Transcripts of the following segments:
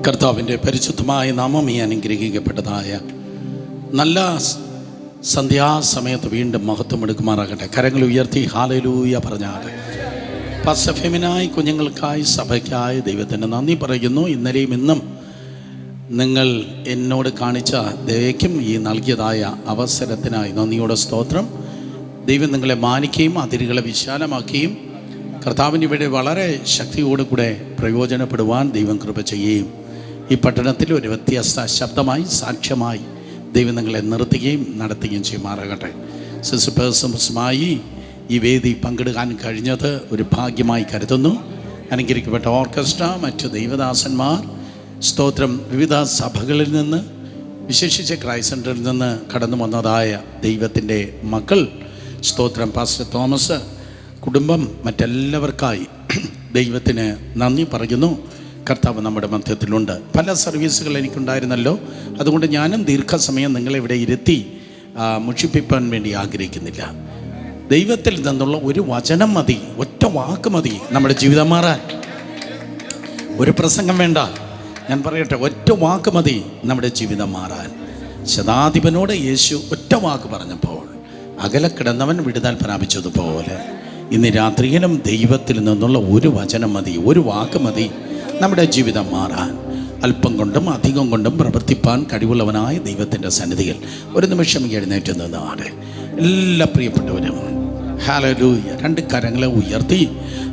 കർത്താവിൻ്റെ പരിശുദ്ധമായ നാമം ഈ അനുഗ്രഹിക്കപ്പെട്ടതായ നല്ല സന്ധ്യാസമയത്ത് വീണ്ടും മഹത്വം എടുക്കുമാറാകട്ടെ. കരങ്ങൾ ഉയർത്തി ഹല്ലേലൂയ പറഞ്ഞാട്ടെ. ഫെമിനായി കുഞ്ഞുങ്ങൾക്കായി സഭയ്ക്കായി ദൈവത്തിന് നന്ദി പറയുന്നു. ഇന്നലെയും ഇന്നും നിങ്ങൾ എന്നോട് കാണിച്ച ദയയ്ക്കും ഈ നൽകിയതായ അവസരത്തിനായി നന്ദിയോടെ സ്തോത്രം. ദൈവം നിങ്ങളെ മാനിക്കുകയും അതിരുകളെ വിശാലമാക്കുകയും കർത്താവിന് ഇവിടെ വളരെ ശക്തിയോടുകൂടെ പ്രയോജനപ്പെടുവാൻ ദൈവം കൃപ ചെയ്യുകയും ഈ പട്ടണത്തിൽ ഒരു വ്യത്യസ്ത ശബ്ദമായി സാക്ഷ്യമായി ദൈവം നിങ്ങളെ നിർത്തുകയും നടത്തുകയും ചെയ്യുമാറാകട്ടെ. സിസ്റ്റേഴ്സുമായി ഈ വേദി പങ്കെടുക്കാൻ കഴിഞ്ഞത് ഒരു ഭാഗ്യമായി കരുതുന്നു. അനുഗ്രഹിക്കപ്പെട്ട ഓർക്കസ്ട്ര, മറ്റു ദൈവദാസന്മാർ, സ്തോത്രം, വിവിധ സഭകളിൽ നിന്ന് വിശേഷിച്ച് ക്രൈസ്റ്റ് സെൻ്ററിൽ നിന്ന് കടന്നു വന്നതായ ദൈവത്തിൻ്റെ മക്കൾ, സ്തോത്രം, പാസ്റ്റർ തോമസ്, കുടുംബം, മറ്റെല്ലാവർക്കായി ദൈവത്തിന് നന്ദി പറയുന്നു. കർത്താവ് നമ്മുടെ മധ്യത്തിലുണ്ട്. പല സർവീസുകൾ എനിക്കുണ്ടായിരുന്നല്ലോ, അതുകൊണ്ട് ഞാനും ദീർഘസമയം നിങ്ങളെ ഇവിടെ ഇരുത്തി മുഷിപ്പിക്കാൻ വേണ്ടി ആഗ്രഹിക്കുന്നില്ല. ദൈവത്തിൽ നിന്നുള്ള ഒരു വചനം മതി, ഒറ്റ വാക്ക് മതി നമ്മുടെ ജീവിതം മാറാൻ. ഒരു പ്രസംഗം വേണ്ട, ഞാൻ പറയട്ടെ, ഒറ്റ വാക്ക് മതി നമ്മുടെ ജീവിതം മാറാൻ. ശതാധിപനോട് യേശു ഒറ്റ വാക്ക് പറഞ്ഞപ്പോൾ അകലെ കിടന്നവൻ വിടുതൽ പ്രാപിച്ചതുപോലെ ഇന്ന് രാത്രിയിലും ദൈവത്തിൽ നിന്നുള്ള ഒരു വചനം മതി, ഒരു വാക്ക് മതി നമ്മുടെ ജീവിതം മാറാൻ. അല്പം കൊണ്ടും അധികം കൊണ്ടും പ്രവർത്തിപ്പാൻ കഴിവുള്ളവനായ ദൈവത്തിൻ്റെ സന്നിധിയിൽ ഒരു നിമിഷം എഴുന്നേറ്റ് നിന്നാണ്. എല്ലാ പ്രിയപ്പെട്ടവരും ഹല്ലേലൂയ. രണ്ട് കരങ്ങളെ ഉയർത്തി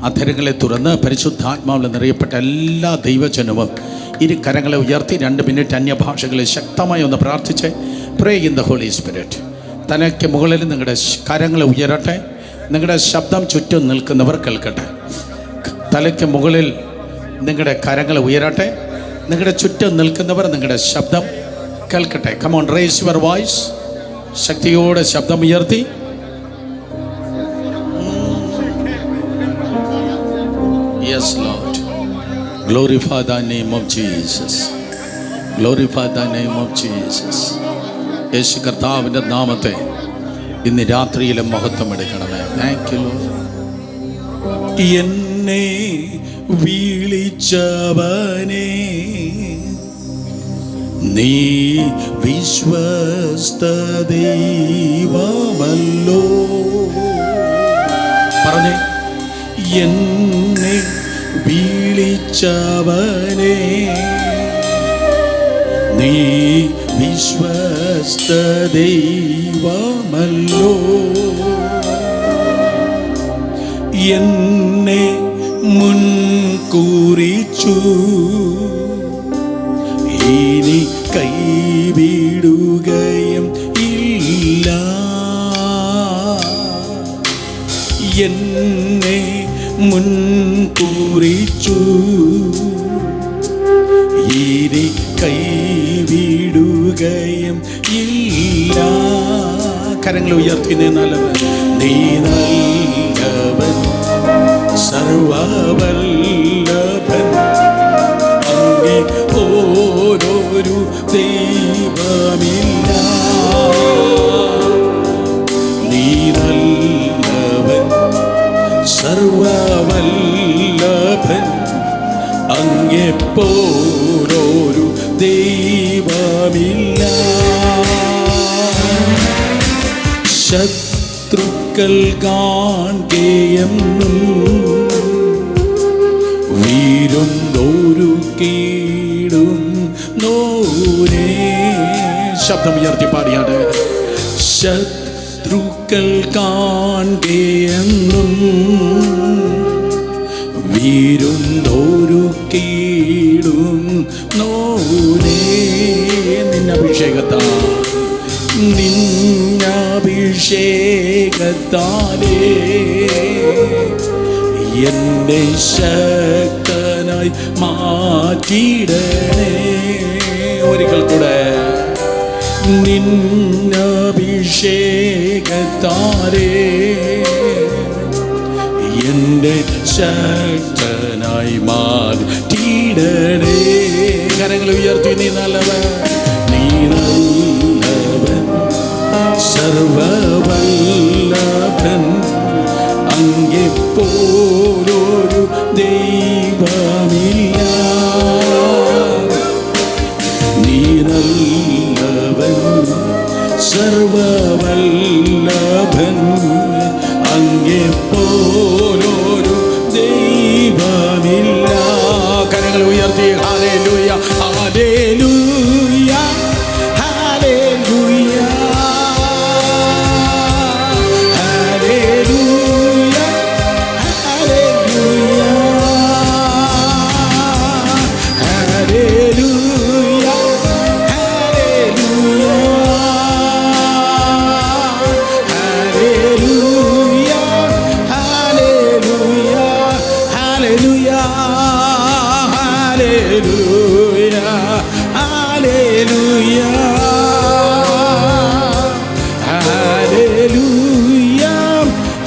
അധരങ്ങളെ തുറന്ന് പരിശുദ്ധാത്മാവിൽ നിറയപ്പെട്ട എല്ലാ ദൈവജനവും ഇരു കരങ്ങളെ ഉയർത്തി 2 മിനിറ്റ് അന്യഭാഷകളിൽ ശക്തമായി ഒന്ന് പ്രാർത്ഥിച്ച് pray in the Holy Spirit. തലയ്ക്ക് മുകളിൽ നിങ്ങളുടെ കരങ്ങളെ ഉയരട്ടെ. നിങ്ങളുടെ ശബ്ദം ചുറ്റും നിൽക്കുന്നവർ കേൾക്കട്ടെ. തലയ്ക്ക് മുകളിൽ നിങ്ങളുടെ കരങ്ങൾ ഉയരട്ടെ. നിങ്ങളുടെ ചുറ്റും നിൽക്കുന്നവർ നിങ്ങളുടെ ശബ്ദം കേൾക്കട്ടെ. Come on, raise your voice. ശക്തിയോടെ ശബ്ദം ഉയർത്തി. Yes Lord, glorify the name of Jesus, glorify the name of Jesus. യേശു കർത്താവിൻ്റെ നാമത്തെ ഇന്ന് രാത്രിയിലും മഹത്വം എടുക്കണമേ. Thank you Lord. എന്നെ വിളിച്ചവനെ നീ വിശ്വസ്ത ദൈവമല്ലോ. പറഞ്ഞേ, എന്നെ വിളിച്ചവനെ നീ വിശ്വസ്ത ദൈവമല്ലോ. എന്നെ മുൻകുറിച്ചു ഇനി കൈവിടുകയും ഇല്ല. എന്നെ മുൻകുറിച്ചു ഇനി കൈവിടുകയും ഇല്ല. കരങ്ങൾ ഉയർത്തി നല്ലവൻ, നീ നല്ലവൻ, സർവവല്ലഭൻ, അങ്ങേ ഓരോരു ദൈവമില്ല. നീ നല്ലവൻ, സർവവല്ലഭൻ, അങ്ങെപ്പോലൊരു ദൈവമില്ല. ശത്രുക്കൾ കാണുകയെന്നും വീരുന്നോരു കീടും നോരേ. ശബ്ദം ഉയർത്തി പാടിയാണ്. ശത്രുക്കൾ കാണുകയെന്നും വീരുന്നോരു കീടും നോരേ. നിന്നഭിഷേകത്താൽ, നിന്നഭിഷേകത്താലേ എന്നെ ശക്തനായി മാറ്റിടണേ. ഒരിക്കൽ കൂടെ, നിന്നഭിഷേകത്താലേ എന്നെ ശക്തനായി മാറ്റിടണേ. കരങ്ങൾ ഉയർത്തി. നീ നല്ലവൻ, നീ നല്ലവൻ, സർവവല്ലഭൻ, അങ്ങെപ്പോലൊരു ദൈവമില്ല. Hallelujah, hallelujah,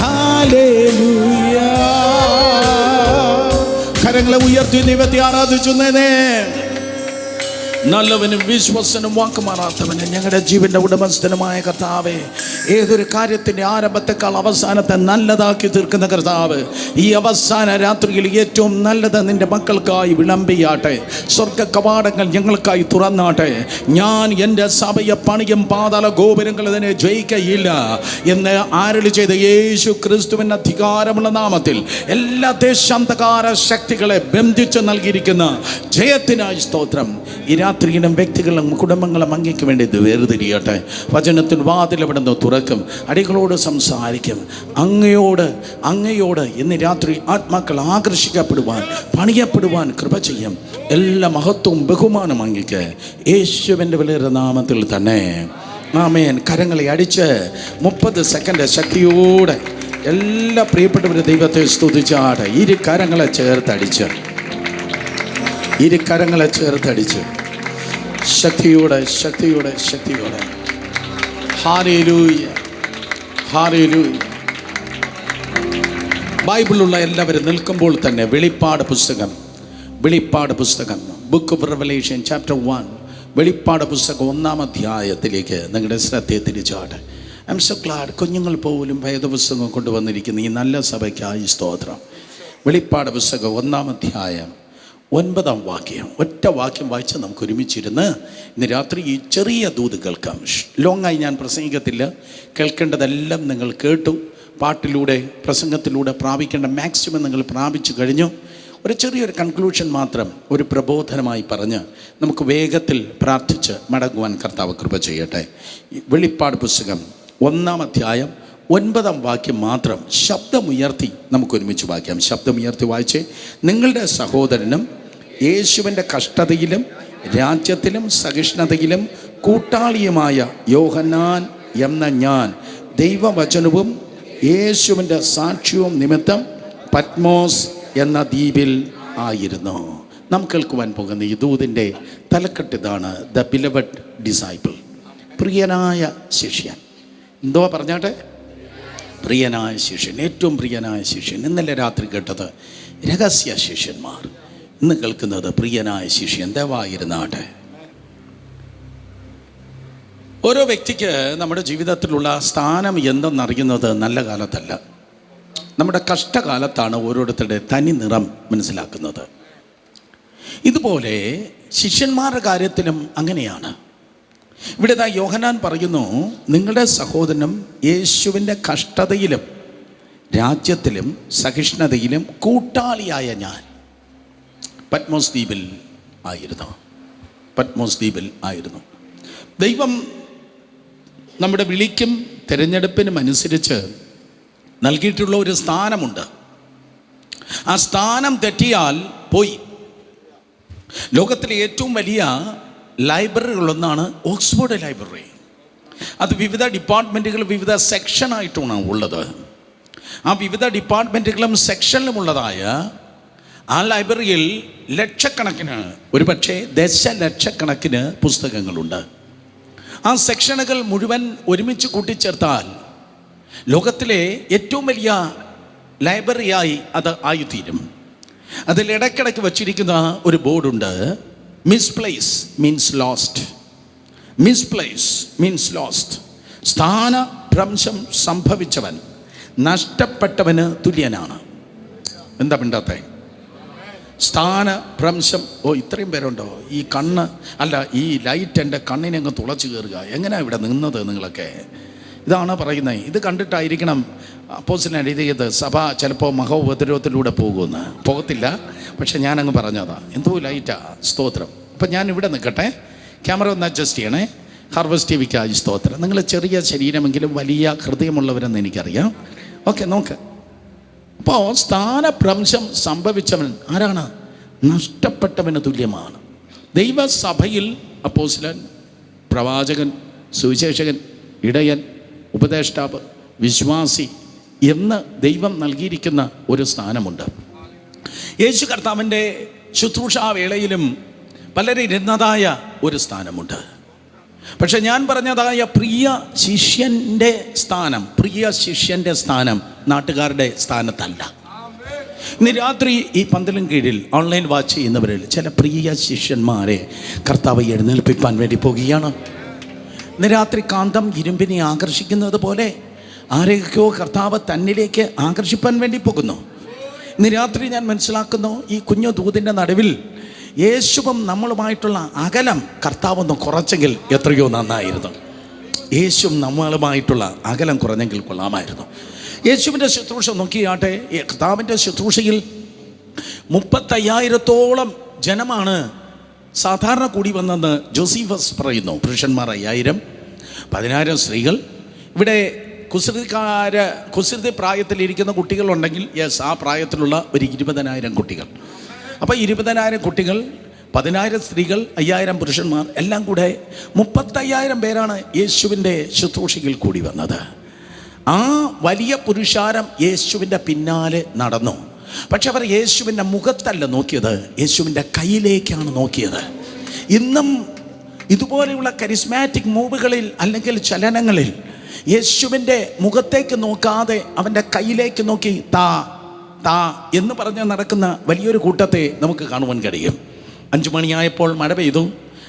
hallelujah. കരങ്ങളെ ഉയർത്തി ദൈവത്തെ ആരാധിച്ചുന്നേ. നല്ലവനും വിശ്വസനും വാക്കുമാറാത്തവന് ഞങ്ങളുടെ ജീവന്റെ ഉടമസ്ഥനുമായ കർത്താവേ, ഏതൊരു കാര്യത്തിൻ്റെ ആരംഭത്തെക്കാൾ അവസാനത്തെ നല്ലതാക്കി തീർക്കുന്ന കർത്താവ്, ഈ അവസാന രാത്രിയിൽ ഏറ്റവും നല്ലത് നിന്റെ മക്കൾക്കായി വിളമ്പിയാട്ടെ. സ്വർഗ കവാടങ്ങൾ ഞങ്ങൾക്കായി തുറന്നാട്ടെ. ഞാൻ എൻ്റെ സഭയെ പണിയും, പാതാള ഗോപുരങ്ങൾ ഇതിനെ ജയിക്കയില്ല എന്ന് ആരളി ചെയ്ത യേശു ക്രിസ്തുവിൻ്റെ അധികാരമുള്ള നാമത്തിൽ എല്ലാ ദേശാന്തകാര ശക്തികളെ ബന്ധിച്ച് നൽകിയിരിക്കുന്ന ജയത്തിനായി സ്തോത്രം. ഈ രാത്രിയിലും വ്യക്തികളും കുടുംബങ്ങളും അങ്ങയ്ക്ക് വേണ്ടി ഇത് വേർതിരിയട്ടെ. വചനത്തിൽ വാതിൽ അവിടെ നിന്ന് തുറക്കും, അടികളോട് സംസാരിക്കും. അങ്ങയോട് ഇന്ന് രാത്രി ആത്മാക്കൾ ആകർഷിക്കപ്പെടുവാൻ, പണിയപ്പെടുവാൻ കൃപ ചെയ്യും. എല്ലാ മഹത്വവും ബഹുമാനം അങ്ങയ്ക്ക് യേശുവിൻ്റെ വിലയേറിയ നാമത്തിൽ തന്നെ ആമേൻ. കരങ്ങളെ അടിച്ച് 30 സെക്കൻഡ് ശക്തിയോടെ എല്ലാ പ്രിയപ്പെട്ടവരും ദൈവത്തെ സ്തുതിച്ചാട്ടെ. ഇരു കരങ്ങളെ ചേർത്തടിച്ച് ശക്തിയോടെ ഹല്ലേലൂയ, ഹല്ലേലൂയ. ബൈബിളുള്ള എല്ലാവരും നിൽക്കുമ്പോൾ തന്നെ വെളിപ്പാട് പുസ്തകം ബുക്ക് ഓഫ് റെവലേഷൻ ചാപ്റ്റർ 1, വെളിപ്പാട് പുസ്തകം 1-ാം അധ്യായത്തിലേക്ക് നിങ്ങളുടെ ശ്രദ്ധയെ തിരിച്ചാട്ടെ. ഐ എം സോ ഗ്ലാഡ് കുഞ്ഞുങ്ങൾ പോലും വേദപുസ്തകം കൊണ്ടുവന്നിരിക്കുന്ന ഈ നല്ല സഭയ്ക്കായി സ്തോത്രം. വെളിപ്പാട് പുസ്തകം 1-ാം അധ്യായം 9-ാം വാക്യം, ഒറ്റ വാക്യം വായിച്ച് നമുക്ക് ഒരുമിച്ചിരുന്ന് ഇന്ന് രാത്രി ഈ ചെറിയ ദൂത് കേൾക്കാം. ലോങ്ങായി ഞാൻ പ്രസംഗിക്കത്തില്ല. കേൾക്കേണ്ടതെല്ലാം നിങ്ങൾ കേട്ടു. പാട്ടിലൂടെ, പ്രസംഗത്തിലൂടെ പ്രാപിക്കേണ്ട മാക്സിമം നിങ്ങൾ പ്രാപിച്ചു കഴിഞ്ഞു. ഒരു ചെറിയൊരു കൺക്ലൂഷൻ മാത്രം, ഒരു പ്രബോധനമായി പറഞ്ഞ് നമുക്ക് വേഗത്തിൽ പ്രാർത്ഥിച്ച് മടങ്ങുവാൻ കർത്താവ് കൃപ ചെയ്യട്ടെ. വെളിപ്പാട് പുസ്തകം 1-ാം അധ്യായം 9-ാം വാക്യം മാത്രം ശബ്ദമുയർത്തി നമുക്കൊരുമിച്ച് വായിക്കാം. ശബ്ദമുയർത്തി വായിച്ചേ. നിങ്ങളുടെ സഹോദരനും യേശുവിൻ്റെ കഷ്ടതയിലും രാജ്യത്തിലും സഹിഷ്ണുതയിലും കൂട്ടാളിയുമായ യോഹന്നാൻ എന്ന ഞാൻ ദൈവവചനവും യേശുവിൻ്റെ സാക്ഷ്യവും നിമിത്തം പത്മോസ് എന്ന ദ്വീപിൽ ആയിരുന്നു. നാം കേൾക്കുവാൻ പോകുന്ന ഈ ദൂതിൻ്റെ തലക്കെട്ടിതാണ് ദ ബിലവഡ് ഡിസൈപ്പിൾ, പ്രിയനായ ശിഷ്യൻ. എന്തോ പറഞ്ഞാട്ടെ, പ്രിയനായ ശിഷ്യൻ, ഏറ്റവും പ്രിയനായ ശിഷ്യൻ. ഇന്നലെ രാത്രി കേട്ടത് രഹസ്യ ശിഷ്യന്മാർ, ഇന്ന് കേൾക്കുന്നത് പ്രിയനായ ശിഷ്യൻ. ദയവായിരുന്നാട്ടെ. ഓരോ വ്യക്തിക്ക് നമ്മുടെ ജീവിതത്തിലുള്ള സ്ഥാനം എന്തെന്നറിയുന്നത് നല്ല കാലത്തല്ല, നമ്മുടെ കഷ്ടകാലത്താണ് ഓരോരുത്തരുടെ തനി നിറം മനസ്സിലാക്കുന്നത്. ഇതുപോലെ ശിഷ്യന്മാരുടെ കാര്യത്തിലും അങ്ങനെയാണ്. ഇവിടെ യോഹന്നാൻ പറയുന്നു, നിങ്ങളുടെ സഹോദരനും യേശുവിൻ്റെ കഷ്ടതയിലും രാജ്യത്തിലും സഹിഷ്ണുതയിലും കൂട്ടാളിയായ ഞാൻ പത്മോസ് ദ്വീപിൽ ആയിരുന്നു. ദൈവം നമ്മുടെ വിളിക്കും തിരഞ്ഞെടുപ്പിനും അനുസരിച്ച് നൽകിയിട്ടുള്ള ഒരു സ്ഥാനമുണ്ട്. ആ സ്ഥാനം തെറ്റിയാൽ പോയി. ലോകത്തിലെ ഏറ്റവും വലിയ ലൈബ്രറികളൊന്നാണ് ഓക്സ്ഫോർഡ് ലൈബ്രറി. അത് വിവിധ ഡിപ്പാർട്ട്മെൻറ്റുകൾ വിവിധ സെക്ഷനായിട്ടാണ് ഉള്ളത്. ആ വിവിധ ഡിപ്പാർട്ട്മെൻറ്റുകളും സെക്ഷനിലുമുള്ളതായ ആ ലൈബ്രറിയിൽ ലക്ഷക്കണക്കിന്, ഒരുപക്ഷെ ദശലക്ഷക്കണക്കിന് പുസ്തകങ്ങളുണ്ട്. ആ സെക്ഷനുകൾ മുഴുവൻ ഒരുമിച്ച് കൂട്ടിച്ചേർത്താൽ ലോകത്തിലെ ഏറ്റവും വലിയ ലൈബ്രറിയായി അത് ആയിത്തീരും. അതിൽ ഇടയ്ക്കിടയ്ക്ക് വച്ചിരിക്കുന്ന ഒരു ബോർഡുണ്ട്, misplace means lost. Misplace means lost. സ്ഥാനഭ്രംശം സംഭവിച്ചവൻ നഷ്ടപ്പെട്ടവന് തുല്യനാണ്. എന്താ മിണ്ടാത്തെ? സ്ഥാനഭ്രംശം. ഇത്രയും പേരുണ്ടോ? ഈ കണ്ണ് അല്ല, ഈ ലൈറ്റ് എൻ്റെ കണ്ണിനെ അങ്ങ് തുളച്ചു കയറുക. എങ്ങനെയാണ് ഇവിടെ നിന്നത് നിങ്ങളൊക്കെ? ഇതാണ് പറയുന്നത്. ഇത് കണ്ടിട്ടായിരിക്കണം അപ്പോസ്തലൻ എഴുതിയത് സഭ ചിലപ്പോൾ മഹോപദ്രവത്തിലൂടെ പോകുമെന്ന്. പോകത്തില്ല, പക്ഷെ ഞാനങ്ങ് പറഞ്ഞതാ. എന്തോ ലൈറ്റാ. സ്തോത്രം. അപ്പം ഞാൻ ഇവിടെ നിൽക്കട്ടെ. ക്യാമറ ഒന്ന് അഡ്ജസ്റ്റ് ചെയ്യണേ. ഹാർവസ്റ്റ് ടിവിക്കായി സ്തോത്രം. നിങ്ങൾ ചെറിയ ശരീരമെങ്കിലും വലിയ ഹൃദയമുള്ളവരെന്ന് എനിക്കറിയാം. ഓക്കെ, നോക്ക്. അപ്പോൾ സ്ഥാനഭ്രംശം സംഭവിച്ചവൻ ആരാണ്? നഷ്ടപ്പെട്ടവന് തുല്യമാണ്. ദൈവസഭയിൽ അപ്പോസ്തലൻ, പ്രവാചകൻ, സുവിശേഷകൻ, ഇടയൻ, ഉപദേഷ്ടാവ്, വിശ്വാസി എന്ന് ദൈവം നൽകിയിരിക്കുന്ന ഒരു സ്ഥാനമുണ്ട്. യേശു കർത്താവിൻ്റെ ശുശ്രൂഷാവേളയിലും പലരും ഇരുന്നതായ ഒരു സ്ഥാനമുണ്ട്. പക്ഷെ ഞാൻ പറഞ്ഞതായ പ്രിയ ശിഷ്യൻ്റെ സ്ഥാനം നാട്ടുകാരുടെ സ്ഥാനത്തല്ല. ഇന്ന് രാത്രി ഈ പന്തലും കീഴിൽ ഓൺലൈൻ വാച്ച് ചെയ്യുന്നവരിൽ ചില പ്രിയ ശിഷ്യന്മാരെ കർത്താവ് എഴുന്നേൽപ്പിക്കാൻ വേണ്ടി പോകുകയാണ്. ഇന്ന് രാത്രി കാന്തം ഇരുമ്പിനെ ആകർഷിക്കുന്നത് പോലെ ആരെയൊക്കെയോ കർത്താവ് തന്നിലേക്ക് ആകർഷിപ്പാൻ വേണ്ടി പോകുന്നു. ഇന്ന് രാത്രി ഞാൻ മനസ്സിലാക്കുന്നു, ഈ കുഞ്ഞു ദൂതിൻ്റെ നടുവിൽ യേശുവും നമ്മളുമായിട്ടുള്ള അകലം കർത്താവൊന്ന് കുറച്ചെങ്കിൽ എത്രയോ നന്നായിരുന്നു. യേശുവും നമ്മളുമായിട്ടുള്ള അകലം കുറഞ്ഞെങ്കിൽ കൊള്ളാമായിരുന്നു. യേശുവിൻ്റെ ശുശ്രൂഷ നോക്കിയാട്ടെ, കർത്താവിൻ്റെ ശുശ്രൂഷയിൽ 35,000-ഓളം ജനമാണ് സാധാരണ കൂടി വന്നെന്ന് ജോസീഫസ് പറയുന്നു. പുരുഷന്മാർ 5,000, 10,000 സ്ത്രീകൾ. ഇവിടെ കുസൃതി പ്രായത്തിലിരിക്കുന്ന കുട്ടികളുണ്ടെങ്കിൽ യെസ്, ആ പ്രായത്തിലുള്ള ഒരു 20,000 കുട്ടികൾ. അപ്പോൾ 20,000 കുട്ടികൾ, 10,000 സ്ത്രീകൾ, 5,000 പുരുഷന്മാർ, എല്ലാം കൂടെ 35,000 പേരാണ് യേശുവിൻ്റെ ശുശ്രൂഷയിൽ കൂടി വന്നത്. ആ വലിയ പുരുഷാരം യേശുവിൻ്റെ പിന്നാലെ നടന്നു. പക്ഷെ അവർ യേശുവിൻ്റെ മുഖത്തല്ല നോക്കിയത്, യേശുവിൻ്റെ കയ്യിലേക്കാണ് നോക്കിയത്. ഇന്നും ഇതുപോലെയുള്ള കരിസ്മാറ്റിക് മൂവുകളിൽ അല്ലെങ്കിൽ ചലനങ്ങളിൽ യേശുവിൻ്റെ മുഖത്തേക്ക് നോക്കാതെ അവൻ്റെ കയ്യിലേക്ക് നോക്കി താ എന്ന് പറഞ്ഞ് നടക്കുന്ന വലിയൊരു കൂട്ടത്തെ നമുക്ക് കാണുവാൻ കഴിയും. 5 മണിയായപ്പോൾ മഴ പെയ്തു.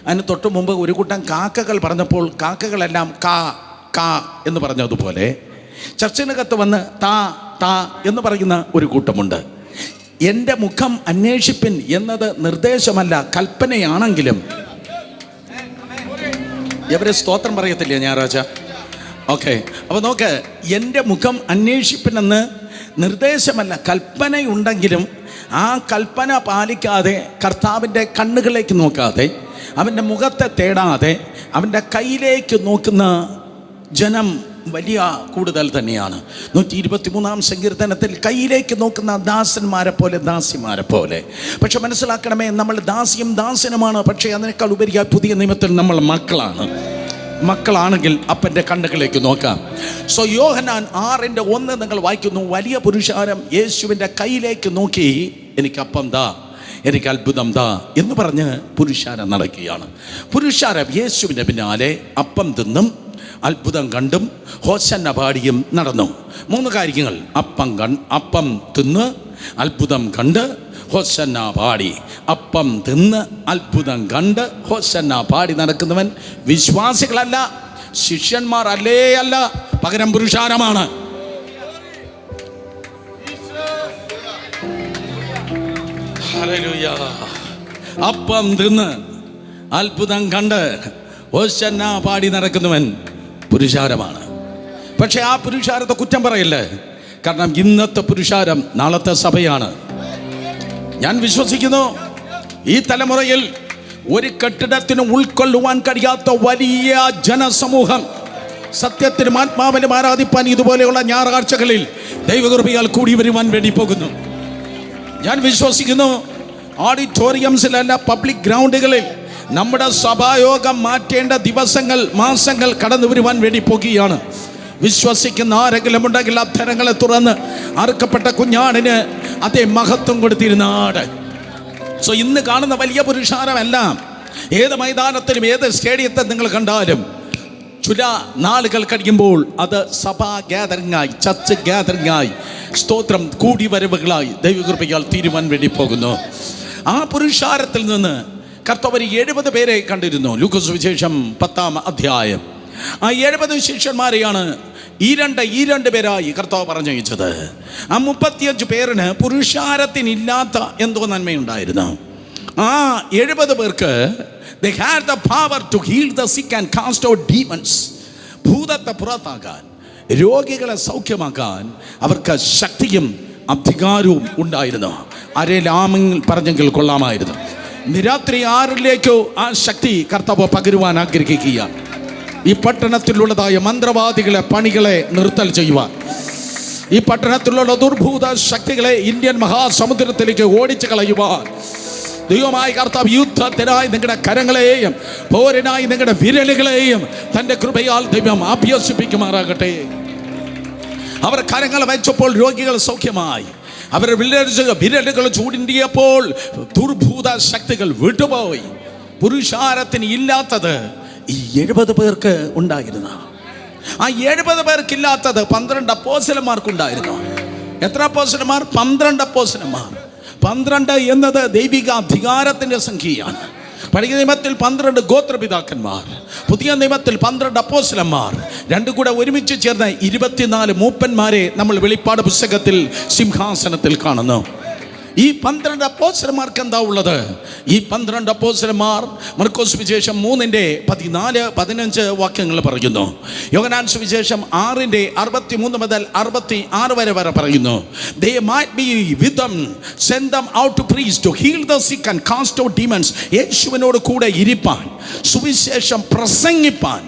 അതിന് തൊട്ട് മുമ്പ് ഒരു കൂട്ടം കാക്കകൾ പറഞ്ഞപ്പോൾ കാക്കകളെല്ലാം കാ എന്ന് പറഞ്ഞതുപോലെ ചർച്ചിനകത്ത് വന്ന് താ എന്ന് പറയുന്ന ഒരു കൂട്ടമുണ്ട്. എൻ്റെ മുഖം അന്വേഷിപ്പിൻ എന്നത് നിർദ്ദേശമല്ല, കൽപ്പനയാണെങ്കിലും എവരെ സ്തോത്രം പറയത്തില്ലേ ഞായറാഴ്ച? ഓക്കെ, അപ്പോൾ നോക്ക്, എൻ്റെ മുഖം അന്വേഷിപ്പിനെന്ന് നിർദ്ദേശമല്ല, കൽപ്പനയുണ്ടെങ്കിലും ആ കൽപ്പന പാലിക്കാതെ, കർത്താവിൻ്റെ കണ്ണുകളിലേക്ക് നോക്കാതെ, അവൻ്റെ മുഖത്തെ തേടാതെ അവൻ്റെ കയ്യിലേക്ക് നോക്കുന്ന ജനം വലിയ കൂടുതൽ തന്നെയാണ്. 123-ാം സങ്കീർത്തനത്തിൽ കയ്യിലേക്ക് നോക്കുന്ന ദാസന്മാരെ പോലെ, ദാസിമാരെ പോലെ. പക്ഷെ മനസ്സിലാക്കണമേ, നമ്മൾ ദാസിയും ദാസനുമാണ്. പക്ഷേ അതിനേക്കാൾ ഉപരിയായി പുതിയ നിയമത്തിൽ നമ്മൾ മക്കളാണെങ്കിൽ അപ്പൻ്റെ കണ്ണുകളിലേക്ക് നോക്കാം. സോ യോഹന്നാൻ 6:1 നിങ്ങൾ വായിക്കുന്നു, വലിയ പുരുഷാരം യേശുവിൻ്റെ കയ്യിലേക്ക് നോക്കി എനിക്ക് അപ്പം ദാ, എനിക്ക് അത്ഭുതം ദാ എന്ന് പറഞ്ഞ് പുരുഷാരം നടക്കുകയാണ്. പുരുഷാരം യേശുവിൻ്റെ പിന്നാലെ അപ്പം തിന്നും അത്ഭുതം കണ്ടും ഹോശന്ന പാടിയും നടന്നു. 3 കാര്യങ്ങൾ: അപ്പം തിന്ന്, അത്ഭുതം കണ്ട്, ഹോശന്ന പാടി. അപ്പം തിന്ന് അത്ഭുതം കണ്ട് ഹോശന്ന പാടി നടക്കുന്നവൻ വിശ്വാസികളല്ല, ശിഷ്യന്മാർ അല്ല, പകരം പുരുഷാരമാണ്. ഹല്ലേലൂയ. അപ്പം തിന്ന് അത്ഭുതം കണ്ട് ഹോശന്ന പാടി നടക്കുന്നവൻ പുരുഷാരമാണ്. പക്ഷെ ആ പുരുഷാരത്തെ കുറ്റം പറയില്ലേ, കാരണം ഇന്നത്തെ പുരുഷാരം നാളത്തെ സഭയാണ്. ഞാൻ വിശ്വസിക്കുന്നു, ഈ തലമുറയിൽ ഒരു കെട്ടിടത്തിന് ഉൾക്കൊള്ളുവാൻ കഴിയാത്ത വലിയ ജനസമൂഹം സത്യത്തിനും ആത്മാവിനും ആരാധിപ്പാൻ ഇതുപോലെയുള്ള ഞായറാഴ്ചകളിൽ ദൈവകൃപയാൽ കൂടി വരുവാൻ വേണ്ടി പോകുന്നു. ഞാൻ വിശ്വസിക്കുന്നു, ഓഡിറ്റോറിയംസിലല്ല, പബ്ലിക് ഗ്രൗണ്ടുകളിൽ നമ്മുടെ സഭായോഗം മാറ്റേണ്ട ദിവസങ്ങൾ, മാസങ്ങൾ കടന്നു വരുവാൻ വേണ്ടി പോകുകയാണ്. വിശ്വസിക്കുന്ന ആരെങ്കിലും ഉണ്ടെങ്കിൽ അധരങ്ങളെ തുറന്ന് അറുക്കപ്പെട്ട കുഞ്ഞാടിന് അതേ മഹത്വം കൊടുത്തിരുന്നാട്. സോ ഇന്ന് കാണുന്ന വലിയ പുരുഷാരമെല്ലാം ഏത് മൈതാനത്തിലും ഏത് സ്റ്റേഡിയത്തിൽ നിങ്ങൾ കണ്ടാലും ചില നാളുകൾ കഴിയുമ്പോൾ അത് സഭാ ഗ്യാതറിങ്ങായി, ചർച്ച് ഗ്യാതറിങ്ങായി, സ്തോത്രം കൂടിവരവുകളായി ദൈവകൃപയാൽ തീരുവാൻ വേണ്ടി പോകുന്നു. ആ പുരുഷാരത്തിൽ നിന്ന് കർത്താവ് 70 പേരെ കണ്ടിരുന്നു. ലൂക്കോസ് സുവിശേഷം 10-ാം അധ്യായം. ആ 70 ശിഷ്യന്മാരെയാണ് ഈ രണ്ട് പേരായി കർത്താവ് പറഞ്ഞയച്ചത്. ആ 35 പേരിന് പുരുഷാരത്തിനില്ലാത്ത എന്തോ നന്മയുണ്ടായിരുന്നു. ആ 70 പേർക്ക് they had the power to heal the sick and cast out demons. ഭൂതത്തെ പുറത്താക്കാൻ, രോഗികളെ സൗഖ്യമാക്കാൻ അവർക്ക് ശക്തിയും അധികാരവും ഉണ്ടായിരുന്നു. ആരെല്ലാം പറഞ്ഞെങ്കിൽ കൊള്ളാമായിരുന്നു. നിരാത്രി ആരിലേക്കോ ആ ശക്തി കർത്താവ് പകരുവാൻ ആഗ്രഹിക്കുകയാണ്. ഈ പട്ടണത്തിലുള്ളതായ മന്ത്രവാദികളെ പണികളെ നിർത്തൽ ചെയ്യുവാൻ, ഈ പട്ടണത്തിലുള്ള ദുർഭൂത ശക്തികളെ ഇന്ത്യൻ മഹാസമുദ്രത്തിലേക്ക് ഓടിച്ചു കളയുവാൻ ദൈവമായ കർത്താവ് യുദ്ധത്തിനായി നിങ്ങളുടെ കരങ്ങളെയും പോരിനായി നിങ്ങളുടെ വിരലുകളെയും തൻ്റെ കൃപയാൽ ദൈവം അഭ്യസിപ്പിക്കുമാറാകട്ടെ. അവർ കരങ്ങൾ വെച്ചപ്പോൾ രോഗികൾ സൗഖ്യമായി. അവരുടെ വിരലുകൾ ചൂടിണ്ടിയപ്പോൾ ദുർഭൂത ശക്തികൾ വിട്ടുപോയി. പുരുഷാരത്തിന് ഇല്ലാത്തത് ഈ 70 പേർക്ക് ഉണ്ടായിരുന്നു. ആ 70 പേർക്കില്ലാത്തത് 12 അപ്പോസ്തലന്മാർക്കുണ്ടായിരുന്നു. എത്ര അപ്പോസ്തലന്മാർ? 12 അപ്പോസ്തലന്മാർ. 12 എന്നത് ദൈവിക അധികാരത്തിന്റെ സംഖ്യയാണ്. പഴയ നിയമത്തിൽ 12 ഗോത്രപിതാക്കന്മാർ, പുതിയ നിയമത്തിൽ 12 അപ്പോസ്തലന്മാർ, രണ്ടും കൂടെ ഒരുമിച്ച് ചേർന്ന് 24 മൂപ്പന്മാരെ നമ്മൾ വെളിപ്പാട് പുസ്തകത്തിൽ സിംഹാസനത്തിൽ കാണുന്നു. ഈ 12 അപ്പോസ്തലന്മാർക്ക് എന്താ ഉള്ളത്? ഈ 12 അപ്പോസ്തലന്മാർ മർക്കോസ് സുവിശേഷം 3:14-15 വാക്യങ്ങൾ പറയുന്നു. യോഹന്നാൻ സുവിശേഷം 6:63 മുതൽ 66 വരെ പറയുന്നു. They might be with them, send them out to preach, to heal the sick and cast out demons. യേശുവിനോട് കൂടെ ഇരിപ്പാൻ, സുവിശേഷം പ്രസംഗിപ്പാൻ,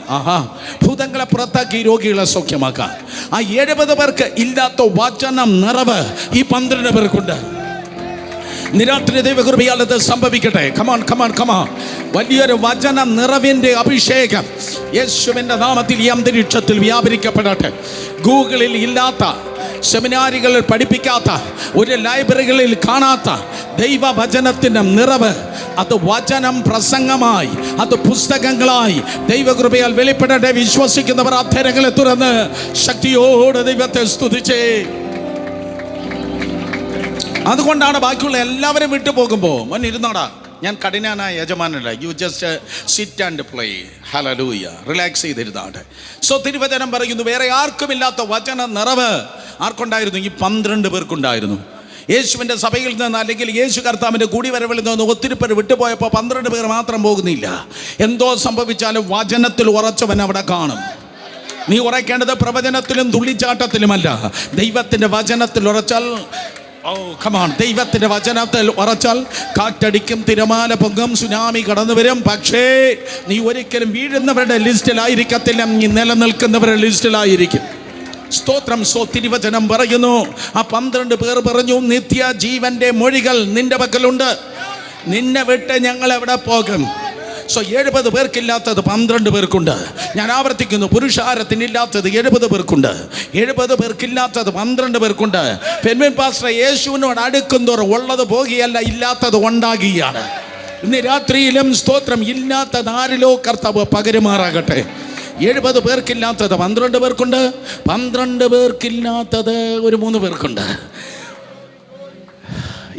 ഭൂതങ്ങളെ പുറത്താക്കി രോഗികളെ സൗഖ്യമാക്കാൻ. ആ 70 പേർക്ക് ഇല്ലാത്ത വചനം നിറവ് ഈ 12 പേർക്കുണ്ട്. നിരാത്രി ദൈവകൃപയാൽ അത് സംഭവിക്കട്ടെ. കമാൺ. വലിയൊരു വചന നിറവിൻ്റെ അഭിഷേകം യേശുവിൻ്റെ നാമത്തിൽ ഈ അന്തരീക്ഷത്തിൽ വ്യാപരിക്കപ്പെടട്ടെ. ഗൂഗിളിൽ ഇല്ലാത്ത, സെമിനാരികളിൽ പഠിപ്പിക്കാത്ത, ഒരു ലൈബ്രറികളിൽ കാണാത്ത ദൈവവചനത്തിൻ്റെ നിറവ്, അത് വചനം പ്രസംഗമായി, അത് പുസ്തകങ്ങളായി ദൈവകൃപയാൽ വെളിപ്പെടട്ടെ. വിശ്വസിക്കുന്നവർ അധരങ്ങളെ തുറന്ന് ശക്തിയോടെ ദൈവത്തെ സ്തുതിച്ചേ. അതുകൊണ്ടാണ് ബാക്കിയുള്ള എല്ലാവരും വിട്ടു പോകുമ്പോൾ മോൻ ഇരുന്നാടാ, ഞാൻ കഠിനാനായ യജമാനല്ല, you just sit and play, hallelujah, relax ചെയ്തിരുന്നാട്ടെ. സോ തിരുവചനം പറയുന്നു, വേറെ ആർക്കുമില്ലാത്ത വചന നിറവ് ആർക്കുണ്ടായിരുന്നു? ഈ 12 പേർക്കുണ്ടായിരുന്നു. യേശുവിൻ്റെ സഭയിൽ നിന്ന്, അല്ലെങ്കിൽ യേശു കർത്താവിൻ്റെ കൂടിവരവിൽ നിന്ന് ഒത്തിരി പേർ വിട്ടുപോയപ്പോൾ 12 പേർ മാത്രം പോകുന്നില്ല. എന്തോ സംഭവിച്ചാലും വചനത്തിൽ ഉറച്ചവൻ അവിടെ കാണും. നീ ഉറയ്ക്കേണ്ടത് പ്രവചനത്തിലും തുള്ളിച്ചാട്ടത്തിലുമല്ല, ദൈവത്തിൻ്റെ വചനത്തിൽ ഉറച്ചാൽ. ദൈവത്തിന്റെ വചനത്തിൽ ഉറച്ചാൽ കാറ്റടിക്കും, തിരമാല പൊങ്ങും, സുനാമി കടന്നു വരും. പക്ഷേ നീ ഒരിക്കലും വീഴുന്നവരുടെ ലിസ്റ്റിലായിരിക്കത്തില്ല, നീ നിലനിൽക്കുന്നവരുടെ ലിസ്റ്റിലായിരിക്കും. സ്തോത്രം. തിരുവചനം പറയുന്നു, ആ 12 പേർ പറഞ്ഞു, നിത്യജീവന്റെ മൊഴികൾ നിന്റെ പക്കലുണ്ട്, നിന്നെ വിട്ട് ഞങ്ങൾ എവിടെ പോകും? 70 പേർക്കില്ലാത്തത് 12 പേർക്കുണ്ട്. ഞാൻ ആവർത്തിക്കുന്നു, പുരുഷാരത്തിനില്ലാത്തത് 70 പേർക്കുണ്ട്. 70 പേർക്കില്ലാത്തത് 12 പേർക്കുണ്ട്. ഫെൻവിൻ പാസ്റ്റർ, യേശുവിനോട് അടുക്കും തോറും ഉള്ളത് പോകുകയല്ല, ഇല്ലാത്തത് ഉണ്ടാകുകയാണ്. ഇന്ന് രാത്രിയിലും സ്തോത്രം, ഇല്ലാത്തത് ആരിലോ കർത്താവ് പകരുമാറാകട്ടെ. 70 പേർക്കില്ലാത്തത് 12 പേർക്കുണ്ട്. 12 പേർക്കില്ലാത്തത് ഒരു 3 പേർക്കുണ്ട്.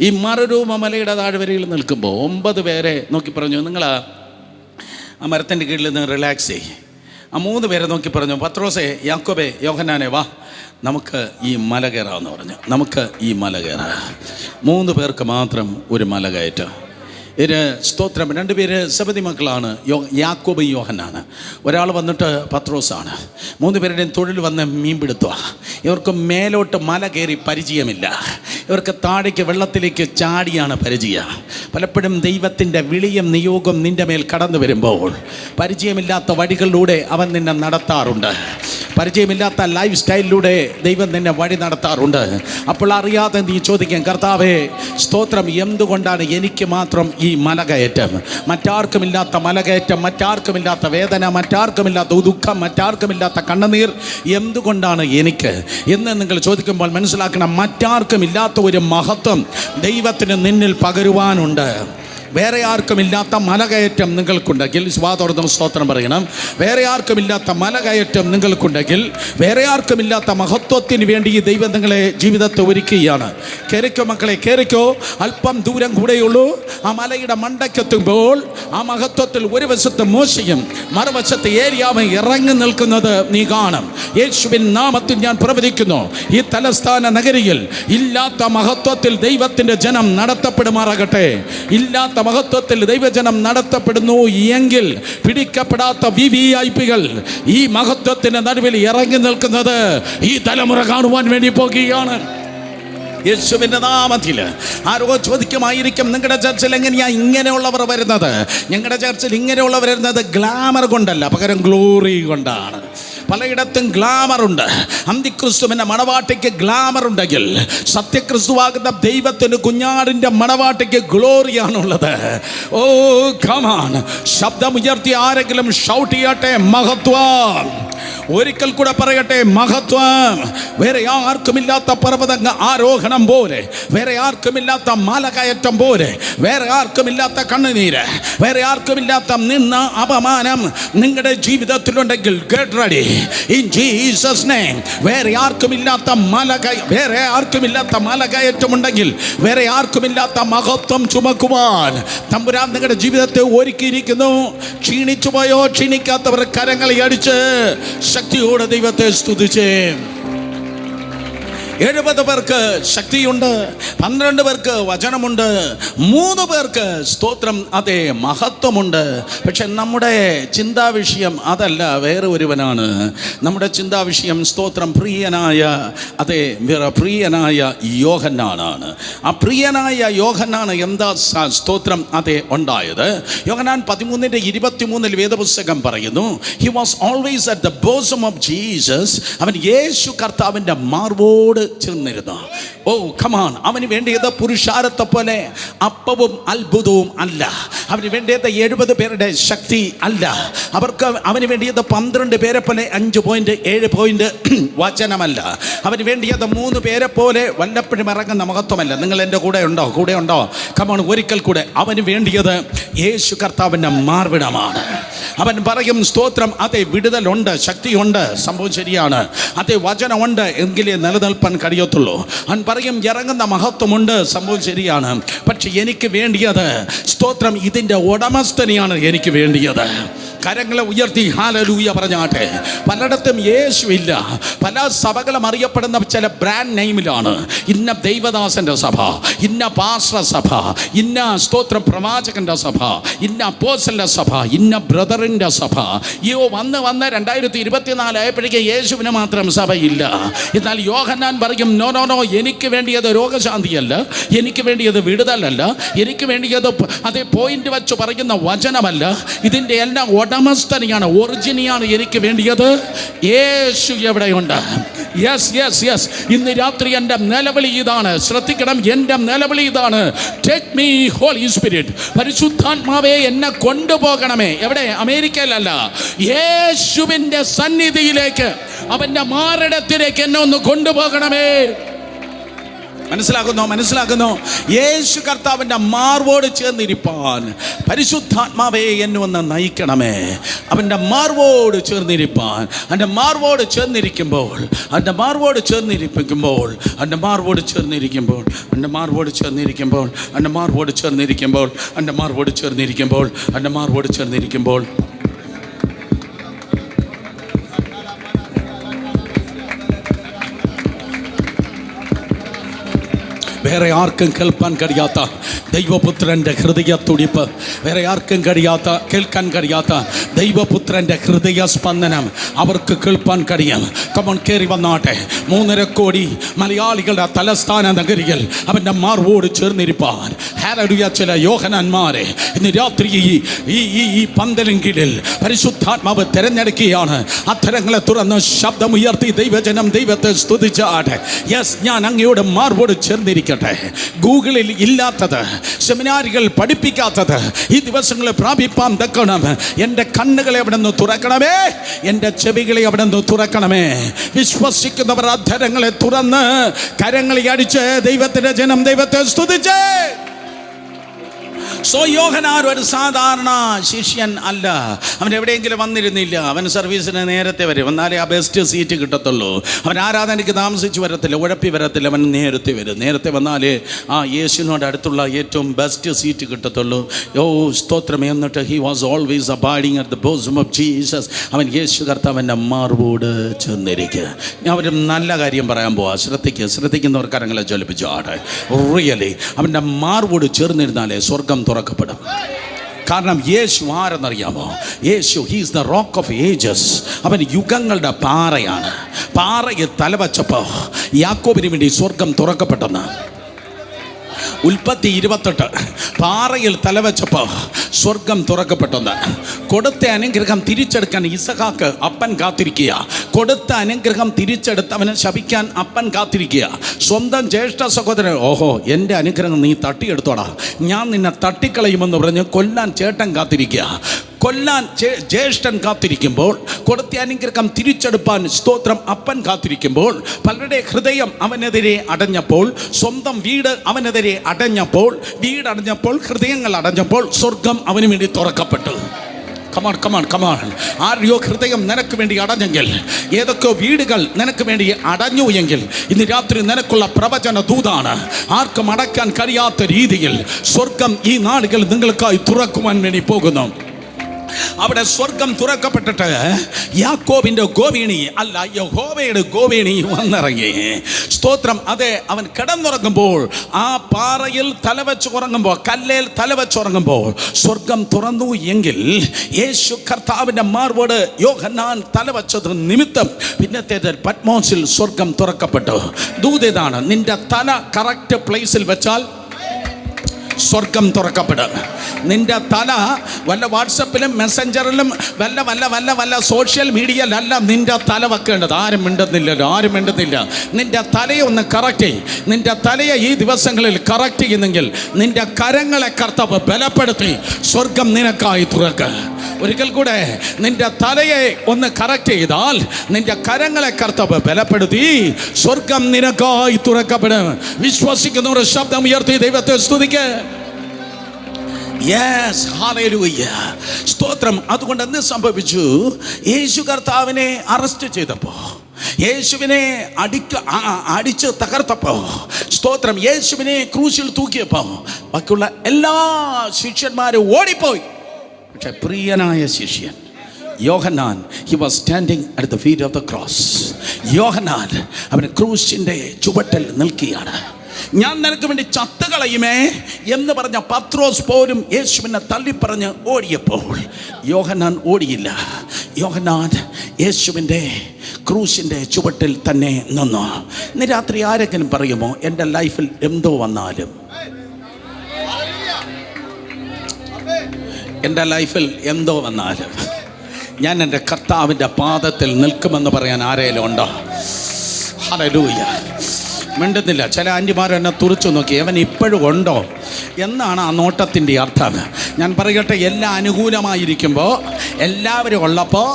ഈ മറുരൂപ മലയുടെ താഴ്വരയിൽ നിൽക്കുമ്പോൾ 9 പേരെ നോക്കി പറഞ്ഞു, നിങ്ങൾ ആ മരത്തിൻ്റെ കീഴിൽ നിന്ന് റിലാക്സ് ചെയ്യ്. ആ 3 പേരെ നോക്കി പറഞ്ഞു, പത്രോസേ, യാക്കോബേ, യോഹന്നാനെ, വാ, നമുക്ക് ഈ മല കയറാമെന്ന് പറഞ്ഞു. നമുക്ക് ഈ മല കയറാം. 3 പേർക്ക് മാത്രം ഒരു മല കയറ്റം. സ്തോത്രം. 2 പേര് സെബദി മക്കളാണ്, യാക്കോബും യോഹന്നാണ്. ഒരാൾ വന്നിട്ട് പത്രോസാണ്. 3 പേരുടെയും തൊഴിൽ വന്ന് മീൻപിടുത്തുക. ഇവർക്ക് മേലോട്ട് മല കയറി പരിചയമില്ല. ഇവർക്ക് താഴേക്ക് വെള്ളത്തിലേക്ക് ചാടിയാണ് പരിചയം. പലപ്പോഴും ദൈവത്തിൻ്റെ വിളിയും നിയോഗം നിൻ്റെ മേൽ കടന്നു വരുമ്പോൾ പരിചയമില്ലാത്ത വഴികളിലൂടെ അവൻ നിന്നെ നടത്താറുണ്ട്. പരിചയമില്ലാത്ത ലൈഫ് സ്റ്റൈലിലൂടെ ദൈവം നിന്നെ വഴി നടത്താറുണ്ട്. അപ്പോൾ അറിയാതെ നീ ചോദിക്കാം, കർത്താവേ സ്തോത്രം, എന്തുകൊണ്ടാണ് എനിക്ക് മാത്രം ഈ മലകയറ്റം? മറ്റാർക്കുമില്ലാത്ത മലകയറ്റം, മറ്റാർക്കുമില്ലാത്ത വേദന, മറ്റാർക്കുമില്ലാത്ത ദുഃഖം, മറ്റാർക്കുമില്ലാത്ത കണ്ണുനീർ എന്തുകൊണ്ടാണ് എനിക്ക് എന്ന് നിങ്ങൾ ചോദിക്കുമ്പോൾ മനസ്സിലാക്കണം, മറ്റാർക്കുമില്ലാത്ത ഒരു മഹത്വം ദൈവത്തിന് നിന്നിൽ പകരുവാനുണ്ട്. വേറെ ആർക്കുമില്ലാത്ത മലകയറ്റം നിങ്ങൾക്കുണ്ടെങ്കിൽ, സ്വാതോർദ്ധം സ്തോത്രം പറയണം, വേറെ ആർക്കുമില്ലാത്ത മലകയറ്റം നിങ്ങൾക്കുണ്ടെങ്കിൽ, വേറെ ആർക്കുമില്ലാത്ത മഹത്വത്തിന് വേണ്ടി ഈ ദൈവം നിങ്ങളെ ജീവിതത്തെ ഒരുക്കുകയാണ്. കയറിക്കോ മക്കളെ, കയറിക്കോ. അല്പം ദൂരം കൂടെയുള്ളൂ. ആ മലയുടെ മണ്ടയ്ക്കെത്തുമ്പോൾ ആ മഹത്വത്തിൽ ഒരു വശത്ത് മോശയും മറുവശത്ത് ഏലിയാവും ഇറങ്ങി നിൽക്കുന്നത് നീ കാണും. യേശുവിൻ നാമത്തിൽ ഞാൻ പ്രവചിക്കുന്നു, ഈ തലസ്ഥാന നഗരിയിൽ ഇല്ലാത്ത മഹത്വത്തിൽ ദൈവത്തിൻ്റെ ജനം നടത്തപ്പെടുമാറാകട്ടെ. ഇല്ലാത്ത മഹത്വത്തിൽ ദൈവജനം നടത്തപ്പെടുന്നു എങ്കിൽ പിടിക്കപ്പെടാത്ത VVIPകൾ ഈ മഹത്വത്തിന്റെ നടുവിൽ ഇറങ്ങി നിൽക്കുന്നത് ഈ തലമുറ കാണുവാൻ വേണ്ടി പോകുകയാണ്. യേശുവിൻ്റെ നാമത്തിൽ. ആരോ ചോദിക്കുമായിരിക്കും, നിങ്ങളുടെ ചർച്ചിൽ എങ്ങനെയാ ഇങ്ങനെയുള്ളവർ വരുന്നത്? ഞങ്ങളുടെ ചർച്ചിൽ ഇങ്ങനെയുള്ളവർ വരുന്നത് ഗ്ലാമർ കൊണ്ടല്ല, പകരം ഗ്ലോറി കൊണ്ടാണ്. പലയിടത്തും ഗ്ലാമറുണ്ട്. അന്തിക്രിസ്തുവിൻ്റെ മണവാട്ടിക്ക് ഗ്ലാമർ ഉണ്ടെങ്കിൽ സത്യക്രിസ്തുവാകുന്ന ദൈവത്തിന് കുഞ്ഞാടിൻ്റെ മണവാട്ടിക്ക് ഗ്ലോറിയാണുള്ളത്. ഓ കമാൺ, ശബ്ദമുയർത്തി ആരെങ്കിലും ഷൗട്ട് ചെയ്യട്ടെ, മഹത്വം. ഒരിക്കൽ കൂടെ പറയട്ടെ, മഹത്വം. വേറെ ആർക്കുമില്ലാത്ത പർവ്വത ആരോഹണം പോലെ, വേറെ ആർക്കുമില്ലാത്ത മലകയറ്റം പോലെ, വേറെ ആർക്കുമില്ലാത്ത കണ്ണുനീര്, വേറെ ആർക്കുമില്ലാത്ത നിന്ന അപമാനം നിങ്ങളുടെ ജീവിതത്തിലുണ്ടെങ്കിൽ get ready in Jesus name. വേറെ ആർക്കുമില്ലാത്ത മലകയറ്റമുണ്ടെങ്കിൽ, വേറെ ആർക്കുമില്ലാത്ത മഹത്വം ചുമക്കുവാൻ തമ്പുരാൻ നിങ്ങളുടെ ജീവിതത്തെ ഒരുക്കിയിരിക്കുന്നു. ക്ഷീണിച്ചു പോയോ? ക്ഷീണിക്കാത്തവർ കരങ്ങളെ അടിച്ച് ശക്തിയോടെ ദൈവത്തെ സ്തുതിച്ചേ. 70 പേർക്ക് ശക്തിയുണ്ട്, 12 പേർക്ക് വചനമുണ്ട്, 3 പേർക്ക് സ്തോത്രം, അതെ, മഹത്വമുണ്ട്. പക്ഷെ നമ്മുടെ ചിന്താവിഷയം അതല്ല, വേറെ ഒരുവനാണ്. നമ്മുടെ ചിന്താവിഷയം സ്തോത്രം പ്രിയനായ യോഹന്നാനാണ്. ആ പ്രിയനായ യോഹന്നാണ് എന്താ സ്തോത്രം അതെ ഉണ്ടായത്. യോഹന്നാൻ 13:23 വേദപുസ്തകം പറയുന്നു, he was always at the bosom of Jesus. അവൻ യേശു കർത്താവിൻ്റെ മാർവോട് ചേർന്നിരുന്നു. ഓ കമാൺ. അവന് വേണ്ടിയത് പുരുഷാരത്തെ പോലെ അപ്പവും അത്ഭുതവും അല്ല. അവന് വേണ്ടിയത് 70 പേരുടെ ശക്തി അല്ല. അവന് വേണ്ടിയത് 12 പേരെ പോലെ 5 പോയിന്റ് 7 പോയിന്റ് വചനമല്ല. അവന് വേണ്ടിയത് 3 പേരെ പോലെ വല്ലപ്പോഴും ഇറങ്ങുന്ന മഹത്വമല്ല. നിങ്ങൾ എൻ്റെ കൂടെ ഉണ്ടോ? കമാൺ, ഒരിക്കൽ കൂടെ. അവന് വേണ്ടിയത് യേശു കർത്താവിൻ്റെ മാർവിടമാണ്. അവൻ പറയും സ്തോത്രം അതെ, വിടുതലുണ്ട്, ശക്തിയുണ്ട്, സംഭവം ശരിയാണ്, അതെ, വചനമുണ്ട്, എങ്കിലേ നിലനിൽപ്പാൻ കഴിയത്തുള്ളൂ. അവൻ പറയും ഇറങ്ങുന്ന മഹത്വമുണ്ട്, സംഭവം ശരിയാണ്. പക്ഷെ എനിക്ക് വേണ്ടിയത് സ്തോത്രം ഇതിൻ്റെ ഉടമസ്ഥനെയാണ് എനിക്ക് വേണ്ടിയത്. കരങ്ങളെ ഉയർത്തി ഹല്ലേലൂയ പറഞ്ഞാട്ടെ. പലയിടത്തും യേശു ഇല്ല. പല സഭകളും അറിയപ്പെടുന്ന ചില ബ്രാൻഡ് നെയിമിലാണ്. ഇന്ന ദൈവദാസൻ്റെ സഭ, ഇന്ന പാസ്റ്റർ സഭ, ഇന്ന സ്തോത്രം പ്രവാചകൻ്റെ സഭ, ഇന്ന അപ്പോസ്തലൻ്റെ സഭ, ഇന്ന ബ്രദറിൻ്റെ സഭ. വന്ന് 2024 ആയപ്പോഴേക്ക് യേശുവിന് മാത്രം സഭയില്ല. എന്നാൽ യോഹന്നാൻ പറയും നോ, എനിക്ക് വേണ്ടിയത് രോഗശാന്തിയല്ല, എനിക്ക് വേണ്ടിയത് വിടുതലല്ല, എനിക്ക് വേണ്ടിയത് അതേ പോയിന്റ് വെച്ച് പറയുന്ന വചനമല്ല. ഇതിൻ്റെ എല്ലാം ഉടമസ്ഥനെയാണ്, ഒറിജിനിയാണ് എനിക്ക് വേണ്ടിയത്. യേശു എവിടെയുണ്ട്? യെസ്. ഇന്ന് രാത്രി എൻ്റെ നിലവിളി ഇതാണ്. ശ്രദ്ധിക്കണം, എൻ്റെ നിലവിളി ഇതാണ്. Take me Holy Spirit. പരിശുദ്ധാത്മാവേ എന്നെ കൊണ്ടുപോകണമേ. എവിടെ? അമേരിക്കയിലല്ല, യേശുവിൻ്റെ സന്നിധിയിലേക്ക്, അവൻ്റെ മാറിടത്തിലേക്ക് എന്നെ ഒന്ന് കൊണ്ടുപോകണമേ. മനസ്സിലാക്കുന്നു? യേശു കർത്താവിൻ്റെ മാർവോട് ചേർന്നിരിപ്പാൻ പരിശുദ്ധാത്മാവേ എന്നെ ഒന്ന് നയിക്കണമേ. അവൻ്റെ മാർവോട് ചേർന്നിരിപ്പാൻ, എൻ്റെ മാർവോട് ചേർന്നിരിക്കുമ്പോൾ, എൻ്റെ മാർവോട് ചേർന്നിരിക്കുമ്പോൾ, എൻ്റെ മാർവോട് ചേർന്നിരിക്കുമ്പോൾ, എൻ്റെ മാർവോട് ചേർന്നിരിക്കുമ്പോൾ, എൻ്റെ മാർവോട് ചേർന്നിരിക്കുമ്പോൾ, എൻ്റെ മാർവോട് ചേർന്നിരിക്കുമ്പോൾ, എൻ്റെ മാർവോട് ചേർന്നിരിക്കുമ്പോൾ വേറെ ആർക്കും കേൾപ്പാൻ കഴിയാത്ത ദൈവപുത്രൻ്റെ ഹൃദയത്തുടിപ്പ്, വേറെ ആർക്കും കേൾക്കാൻ കഴിയാത്ത ദൈവപുത്രൻ്റെ ഹൃദയ സ്പന്ദനം അവർക്ക് കേൾപ്പാൻ കഴിയും. കമോൺ, കയറി വന്നാട്ടെ. 3.5 കോടി മലയാളികളുടെ തലസ്ഥാന നഗരിയിൽ അവൻ്റെ മാർവോട് ചേർന്നിരിപ്പാൻ ഹല്ലേലൂയ ചില യോഹന്നാന്മാരെ ഇന്ന് രാത്രി ഈ പന്തലിൻ കീഴിൽ പരിശുദ്ധാത്മാവ് തിരഞ്ഞെടുക്കുകയാണ്. അധരങ്ങളെ തുറന്ന് ശബ്ദമുയർത്തി ദൈവജനം ദൈവത്തെ സ്തുതിച്ചാട്ടെ. യെസ്, ഞാൻ അങ്ങയുടെ മാർവോട് ചേർന്നിരിക്കട്ടെ. ഗൂഗിളിൽ ഇല്ലാത്തത്, സെമിനാരികൾ പഠിപ്പിക്കാത്തത് ഈ ദിവസങ്ങളിൽ പ്രാപിപ്പാൻ തക്കണം. എൻ്റെ കണ്ണുകളെ അവിടെ നിന്ന് തുറക്കണമേ, എൻ്റെ ചെവികളെ അവിടെ നിന്ന് തുറക്കണമേ. വിശ്വസിക്കുന്നവർ അധരങ്ങളെ തുറന്ന് കരങ്ങളെ അടിച്ച് ദൈവത്തിൻ്റെ ജനം ദൈവത്തെ സ്തുതിച്ചേ. യോഹന്നാൻ ഒരു സാധാരണ ശിഷ്യൻ അല്ല. അവൻ എവിടെയെങ്കിലും വന്നിരുന്നില്ല. അവൻ സർവീസിന് നേരത്തെ വരും, എന്നാലേ ആ ബെസ്റ്റ് സീറ്റ് കിട്ടത്തുള്ളൂ. അവൻ ആരാധനയ്ക്ക് താമസിച്ച് വരത്തില്ല, ഉഴപ്പി വരത്തില്ല. അവൻ നേരത്തെ വരും. നേരത്തെ വന്നാലേ ആ യേശുവിനോട് അടുത്തുള്ള ഏറ്റവും ബെസ്റ്റ് സീറ്റ് കിട്ടത്തുള്ളൂ. സ്തോത്രം. എന്നിട്ട് he was always abiding at the bosom of Jesus. അവൻ യേശു കർത്താവിൻ്റെ മാർവോട് ചേർന്നിരിക്കുക. ഞാൻ ഒരു നല്ല കാര്യം പറയാൻ പോവാ. ശ്രദ്ധിക്കുന്നവർ കരങ്ങളെ ജ്വലിപ്പിച്ചു ആട്ടെ. റിയലി അവൻ്റെ മാർവോട് ചേർന്നിരുന്നാലേ സ്വർഗം തുറക്കപ്പെടും. കാരണം യേശു ആരെന്നറിയാമോ? Yesu he's the rock of ages. അവൻ യുഗങ്ങളുടെ പാറയാണ്. പാറയിൽ തലവച്ചപ്പോൾ യാക്കോബിന് വേണ്ടി സ്വർഗം തുറക്കപ്പെട്ടെന്ന്. ഉൽപ്പത്തി 28 പാറയിൽ തലവച്ചപ്പോൾ സ്വർഗം തുറക്കപ്പെട്ടെന്ന്. കൊടുത്ത അനുഗ്രഹം തിരിച്ചെടുക്കാൻ ഇസഹാക്ക് അപ്പൻ കാത്തിരിക്കുക. കൊടുത്ത അനുഗ്രഹം തിരിച്ചെടുത്തവനെ ശപിക്കാൻ അപ്പൻ കാത്തിരിക്കുക. സ്വന്തം ജ്യേഷ്ഠ സഹോദരൻ, ഓഹോ എൻ്റെ അനുഗ്രഹം നീ തട്ടിയെടുത്തോടാ, ഞാൻ നിന്നെ തട്ടിക്കളയുമെന്ന് പറഞ്ഞ് കൊല്ലാൻ ചേട്ടൻ കാത്തിരിക്കുക. കൊല്ലാൻ ജ്യേഷ്ഠൻ കാത്തിരിക്കുമ്പോൾ, കൊടുത്ത അനുഗ്രഹം തിരിച്ചെടുപ്പാൻ സ്തോത്രം അപ്പൻ കാത്തിരിക്കുമ്പോൾ, പലരുടെ ഹൃദയം അവനെതിരെ അടഞ്ഞപ്പോൾ, സ്വന്തം വീട് അവനെതിരെ അടഞ്ഞപ്പോൾ, വീടടഞ്ഞപ്പോൾ, ഹൃദയങ്ങൾ അടഞ്ഞപ്പോൾ, സ്വർഗം അവന് വേണ്ടി തുറക്കപ്പെട്ടു. കമാൺ. ആരെയോ ഹൃദയം നിനക്ക് വേണ്ടി അടഞ്ഞെങ്കിൽ, ഏതൊക്കെയോ വീടുകൾ നിനക്ക് വേണ്ടി അടഞ്ഞു എങ്കിൽ, ഇന്ന് രാത്രി നിനക്കുള്ള പ്രവചന ദൂതാണ്. ആർക്കും അടയ്ക്കാൻ കഴിയാത്ത രീതിയിൽ സ്വർഗം ഈ നാളുകൾ നിങ്ങൾക്കായി തുറക്കുവാൻ വേണ്ടി പോകുന്നു. അവിടെ സ്വർഗം തുറക്കപ്പെട്ടിട്ട് യാക്കോബിന്റെ ഗോവീണി അല്ല, യഹോവയുടെ ഗോവീണി വന്നിറങ്ങി. സ്തോത്രം. അതെ, അവൻ കിടന്നുറങ്ങുമ്പോൾ, ആ പാറയിൽ തലവെച്ച് ഉറങ്ങുമ്പോൾ, കല്ലേൽ തലവെച്ചുറങ്ങുമ്പോൾ സ്വർഗം തുറന്നു എങ്കിൽ, യേശു കർത്താവിന്റെ മാർവോട് യോഹന്നാൻ തലവെച്ചത് നിമിത്തം പിന്നത്തേത് പത്മോസിൽ സ്വർഗം തുറക്കപ്പെട്ടു. ദൂതേതാണ്, നിന്റെ തല കറക്റ്റ് പ്ലേസിൽ വെച്ചാൽ സ്വർഗം തുറക്കപ്പെടും. നിന്റെ തല വല്ല വാട്സപ്പിലും മെസ്സഞ്ചറിലും വല്ല സോഷ്യൽ മീഡിയയിലല്ല നിന്റെ തല വെക്കേണ്ടത്. ആരും മിണ്ടുന്നില്ല. നിന്റെ തലയെ ഒന്ന് കറക്റ്റ് ചെയ്യും. നിന്റെ തലയെ ഈ ദിവസങ്ങളിൽ കറക്റ്റ് ചെയ്യുന്നെങ്കിൽ നിന്റെ കരങ്ങളെ കർത്താവ് ബലപ്പെടുത്തി സ്വർഗം നിനക്കായി തുറക്കുക. ഒരിക്കൽ കൂടെ, നിന്റെ തലയെ ഒന്ന് കറക്റ്റ് ചെയ്താൽ നിന്റെ കരങ്ങളെ കർത്താവ് ബലപ്പെടുത്തി സ്വർഗം നിനക്കായി തുറക്കപ്പെടും. വിശ്വസിക്കുന്നവർ ശബ്ദം ഉയർത്തി ദൈവത്തെ സ്തുതിക്കുക. യെസ്, ഹല്ലേലൂയ, സ്തോത്രം. അതുകൊണ്ട് എന്ത് സംഭവിച്ചു? യേശു കർത്താവിനെ അറസ്റ്റ് ചെയ്തപ്പോൾ, യേശുവിനെ അടിച്ച് തകർത്തപ്പോൾ, സ്തോത്രം, യേശുവിനെ ക്രൂശിൽ തൂക്കിയപ്പോൾ ബാക്കിയുള്ള എല്ലാ ശിഷ്യന്മാരും ഓടിപ്പോയി. പക്ഷെ പ്രിയനായ ശിഷ്യൻ യോഹന്നാൻ, he was standing at the feet of the cross. യോഹന്നാൻ അവൻ ക്രൂശിൻ്റെ ചുവട്ടിൽ നിൽക്കുകയാണ്. ഞാൻ നിനക്ക് വേണ്ടി ചത്തുകളയുമേ എന്ന് പറഞ്ഞ പത്രോസ് പോലും യേശുവിനെ തള്ളിപ്പറഞ്ഞ് ഓടിയപ്പോൾ യോഹന്നാൻ ഓടിയില്ല. യോഹന്നാൻ യേശുവിൻ്റെ ക്രൂശിൻ്റെ ചുവട്ടിൽ തന്നെ നിന്നു. ഇന്ന് രാത്രി ആരെങ്കിലും പറയുമോ, എൻ്റെ ലൈഫിൽ എന്തോ വന്നാലും, എൻ്റെ ലൈഫിൽ എന്തോ വന്നാലും ഞാൻ എൻ്റെ കർത്താവിൻ്റെ പാദത്തിൽ നിൽക്കുമെന്ന് പറയാൻ ആരെങ്കിലും ഉണ്ടോ? ഹല്ലേലൂയ. മിണ്ടുന്നില്ല. ചില ആൻറ്റിമാർ എന്നെ തുറച്ചു നോക്കി, അവൻ ഇപ്പോഴും ഉണ്ടോ എന്നാണ് ആ നോട്ടത്തിൻ്റെ അർത്ഥം. ഞാൻ പറയട്ടെ, എല്ലാം അനുകൂലമായിരിക്കുമ്പോൾ, എല്ലാവരും ഉള്ളപ്പോൾ,